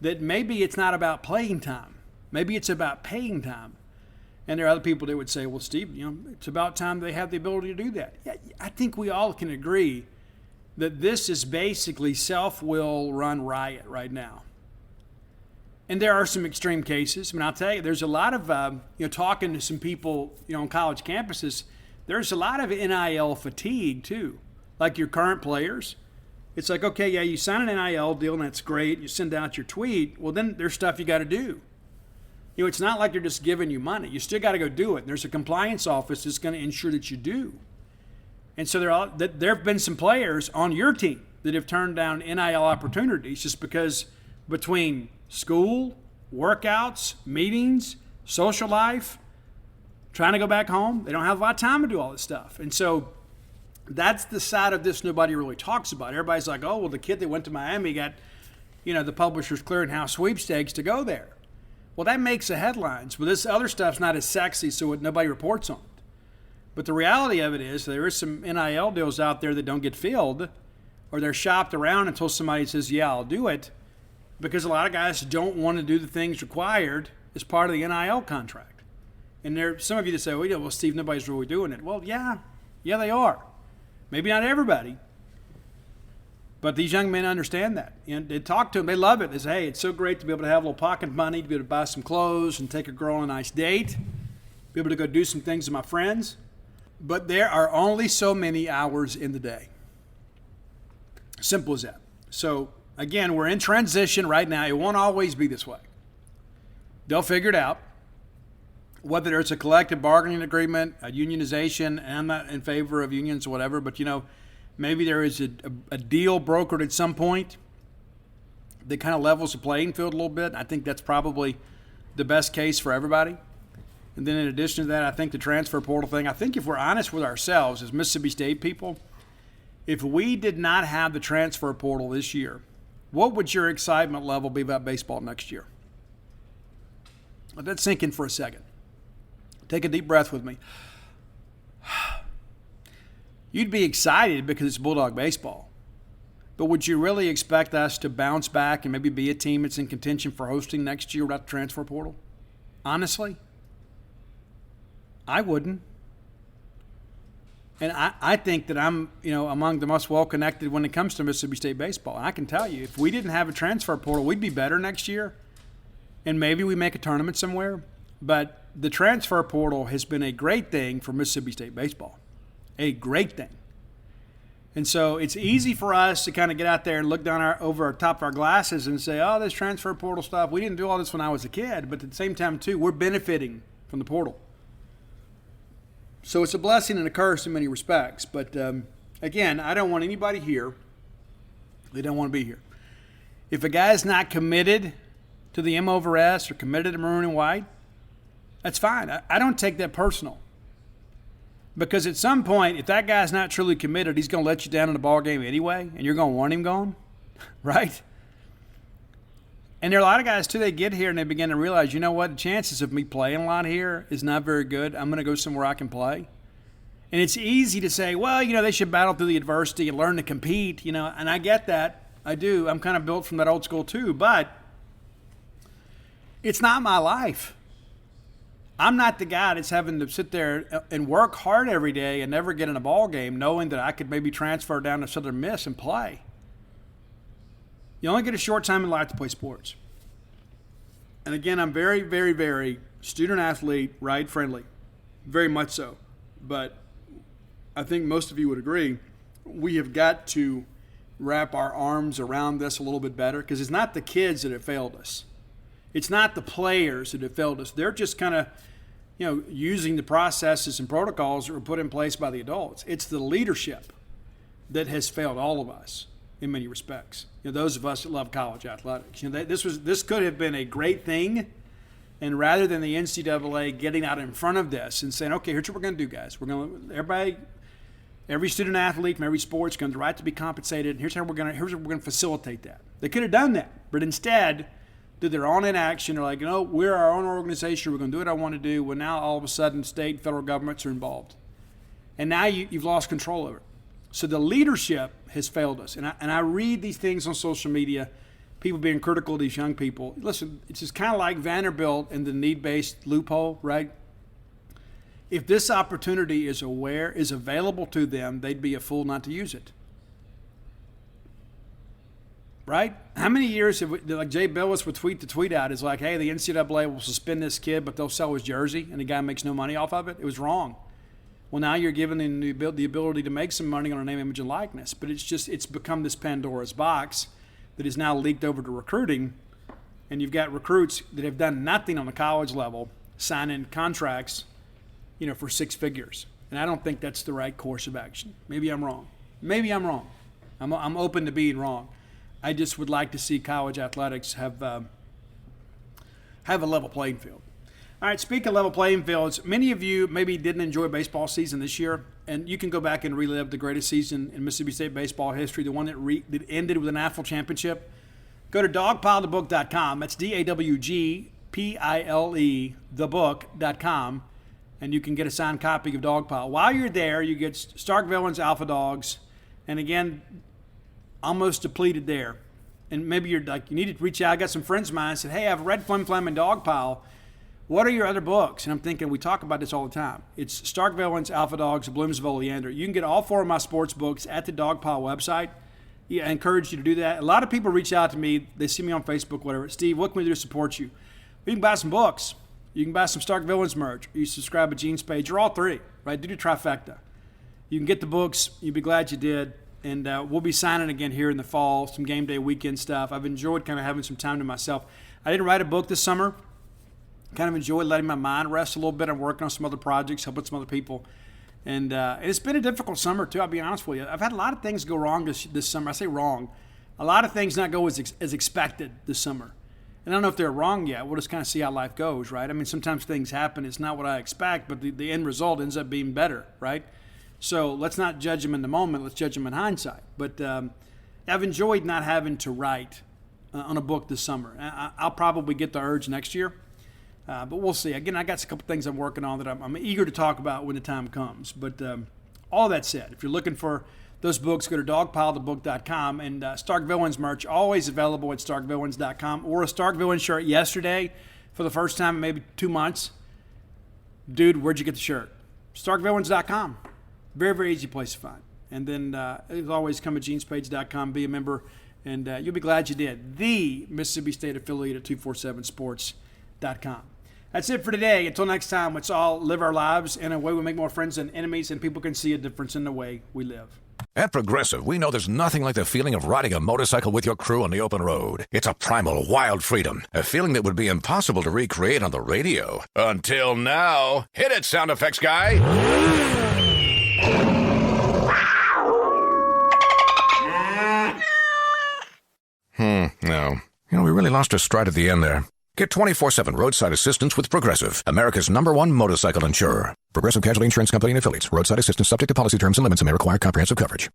that maybe it's not about playing time. Maybe it's about paying time. And there are other people that would say, well, Steve, it's about time they have the ability to do that. Yeah, I think we all can agree that this is basically self-will run riot right now. And there are some extreme cases. I mean, I'll tell you, there's a lot of, talking to some people, on college campuses, there's a lot of NIL fatigue too. Like your current players. It's like, okay, yeah, you sign an NIL deal and that's great. You send out your tweet. Well, then there's stuff you got to do. It's not like they're just giving you money. You still got to go do it. And there's a compliance office that's going to ensure that you do. And so there have been some players on your team that have turned down NIL opportunities just because between school, workouts, meetings, social life, trying to go back home, they don't have a lot of time to do all this stuff. And so That's the side of this nobody really talks about. Everybody's like, oh, well, the kid that went to Miami got, the Publishers Clearinghouse sweepstakes to go there. Well, that makes the headlines. But this other stuff's not as sexy, so nobody reports on it. But the reality of it is there is some NIL deals out there that don't get filled, or they're shopped around until somebody says, yeah, I'll do it, because a lot of guys don't want to do the things required as part of the NIL contract. And there are some of you that say, well, Steve, nobody's really doing it. Well, yeah, they are. Maybe not everybody, but these young men understand that. And they talk to them. They love it. They say, hey, it's so great to be able to have a little pocket money, to be able to buy some clothes and take a girl on a nice date, be able to go do some things with my friends. But there are only so many hours in the day. Simple as that. So, again, we're in transition right now. It won't always be this way. They'll figure it out. Whether it's a collective bargaining agreement, a unionization, and I'm not in favor of unions or whatever, but, maybe there is a deal brokered at some point that kind of levels the playing field a little bit. I think that's probably the best case for everybody. And then in addition to that, I think the transfer portal thing, I think if we're honest with ourselves as Mississippi State people, if we did not have the transfer portal this year, what would your excitement level be about baseball next year? Let that sink in for a second. Take a deep breath with me. You'd be excited because it's Bulldog baseball. But would you really expect us to bounce back and maybe be a team that's in contention for hosting next year without the transfer portal? Honestly? I wouldn't. And I think that I'm, among the most well-connected when it comes to Mississippi State baseball. And I can tell you, if we didn't have a transfer portal, we'd be better next year. And maybe we make a tournament somewhere. But the transfer portal has been a great thing for Mississippi State baseball. A great thing. And so it's easy for us to kind of get out there and look down over our top of our glasses and say, oh, this transfer portal stuff, we didn't do all this when I was a kid. But at the same time, too, we're benefiting from the portal. So it's a blessing and a curse in many respects. But, again, I don't want anybody here. They don't want to be here. If a guy's not committed to the M over S or committed to maroon and white, that's fine. I don't take that personal. Because at some point, if that guy's not truly committed, he's going to let you down in the ball game anyway, and you're going to want him gone, right? And there are a lot of guys, too, they get here and they begin to realize, you know what, the chances of me playing a lot here is not very good. I'm going to go somewhere I can play. And it's easy to say, well, they should battle through the adversity and learn to compete, and I get that. I do. I'm kind of built from that old school, too. But it's not my life. I'm not the guy that's having to sit there and work hard every day and never get in a ball game knowing that I could maybe transfer down to Southern Miss and play. You only get a short time in life to play sports. And again, I'm very, very, very student-athlete, right, friendly. Very much so. But I think most of you would agree, we have got to wrap our arms around this a little bit better because it's not the kids that have failed us. It's not the players that have failed us. They're just kind of, using the processes and protocols that were put in place by the adults. It's the leadership that has failed all of us in many respects. Those of us that love college athletics. This could have been a great thing, and rather than the NCAA getting out in front of this and saying, okay, here's what we're going to do, guys. Every student athlete from every sport's going to have the right to be compensated. And here's how we're going to facilitate that. They could have done that, but instead did their own inaction. They're like, we're our own organization. We're going to do what I want to do. Well, now all of a sudden, state and federal governments are involved, and now you've lost control over it. So the leadership has failed us. And I read these things on social media, people being critical of these young people. Listen, it's just kind of like Vanderbilt and the need-based loophole, right? If this opportunity is available to them, they'd be a fool not to use it. Right? How many years have like Jay Billis would tweet the tweet out is like, hey, the NCAA will suspend this kid, but they'll sell his jersey, and the guy makes no money off of it? It was wrong. Well, now you're giving them the ability to make some money on a name, image, and likeness. But it's become this Pandora's box that is now leaked over to recruiting. And you've got recruits that have done nothing on the college level, signing contracts, for 6 figures. And I don't think that's the right course of action. Maybe I'm wrong. I'm open to being wrong. I just would like to see college athletics have a level playing field. All right, speaking of level playing fields, many of you maybe didn't enjoy baseball season this year, and you can go back and relive the greatest season in Mississippi State baseball history, the one that ended with a national championship. Go to dogpilethebook.com. That's DAWGPILE, thebook.com, and you can get a signed copy of Dogpile. While you're there, you get Starkville Alpha Dogs, and again, almost depleted there. And maybe you're like, you need to reach out. I got some friends of mine said, hey, I've read Flim Flam and Dogpile. What are your other books? And I'm thinking, we talk about this all the time. It's Starkville Alpha Dogs, Bloomsville, Leander. You can get all 4 of my sports books at the Dogpile website. Yeah, I encourage you to do that. A lot of people reach out to me. They see me on Facebook, whatever. Steve, what can we do to support you? You can buy some books. You can buy some Starkville merch. You subscribe to Gene's page, or all 3, right? Do the trifecta. You can get the books. You'll be glad you did. And we'll be signing again here in the fall, some game day weekend stuff. I've enjoyed kind of having some time to myself. I didn't write a book this summer. Kind of enjoyed letting my mind rest a little bit. I'm working on some other projects, helping some other people. And it's been a difficult summer, too, I'll be honest with you. I've had a lot of things go wrong this summer. I say wrong. A lot of things not go as expected this summer. And I don't know if they're wrong yet. We'll just kind of see how life goes, right? I mean, sometimes things happen. It's not what I expect, but the end result ends up being better, right? So let's not judge them in the moment. Let's judge them in hindsight. But I've enjoyed not having to write on a book this summer. I'll probably get the urge next year. But we'll see. Again, I got a couple things I'm working on that I'm eager to talk about when the time comes. But all that said, if you're looking for those books, go to dogpilethebook.com. And Starkville merch, always available at starkville.com. Or a Starkville shirt yesterday for the first time in maybe 2 months. Dude, where'd you get the shirt? Starkville.com. Very, very easy place to find. And then, as always, come to genespage.com, be a member, and you'll be glad you did. The Mississippi State affiliate at 247sports.com. That's it for today. Until next time, let's all live our lives in a way we make more friends than enemies, and people can see a difference in the way we live.
At Progressive, we know there's nothing like the feeling of riding a motorcycle with your crew on the open road. It's a primal, wild freedom, a feeling that would be impossible to recreate on the radio. Until now. Hit it, sound effects guy! No. We really lost our stride at the end there. Get 24/7 roadside assistance with Progressive, America's #1 motorcycle insurer. Progressive Casualty Insurance Company and Affiliates. Roadside assistance subject to policy terms and limits and may require comprehensive coverage.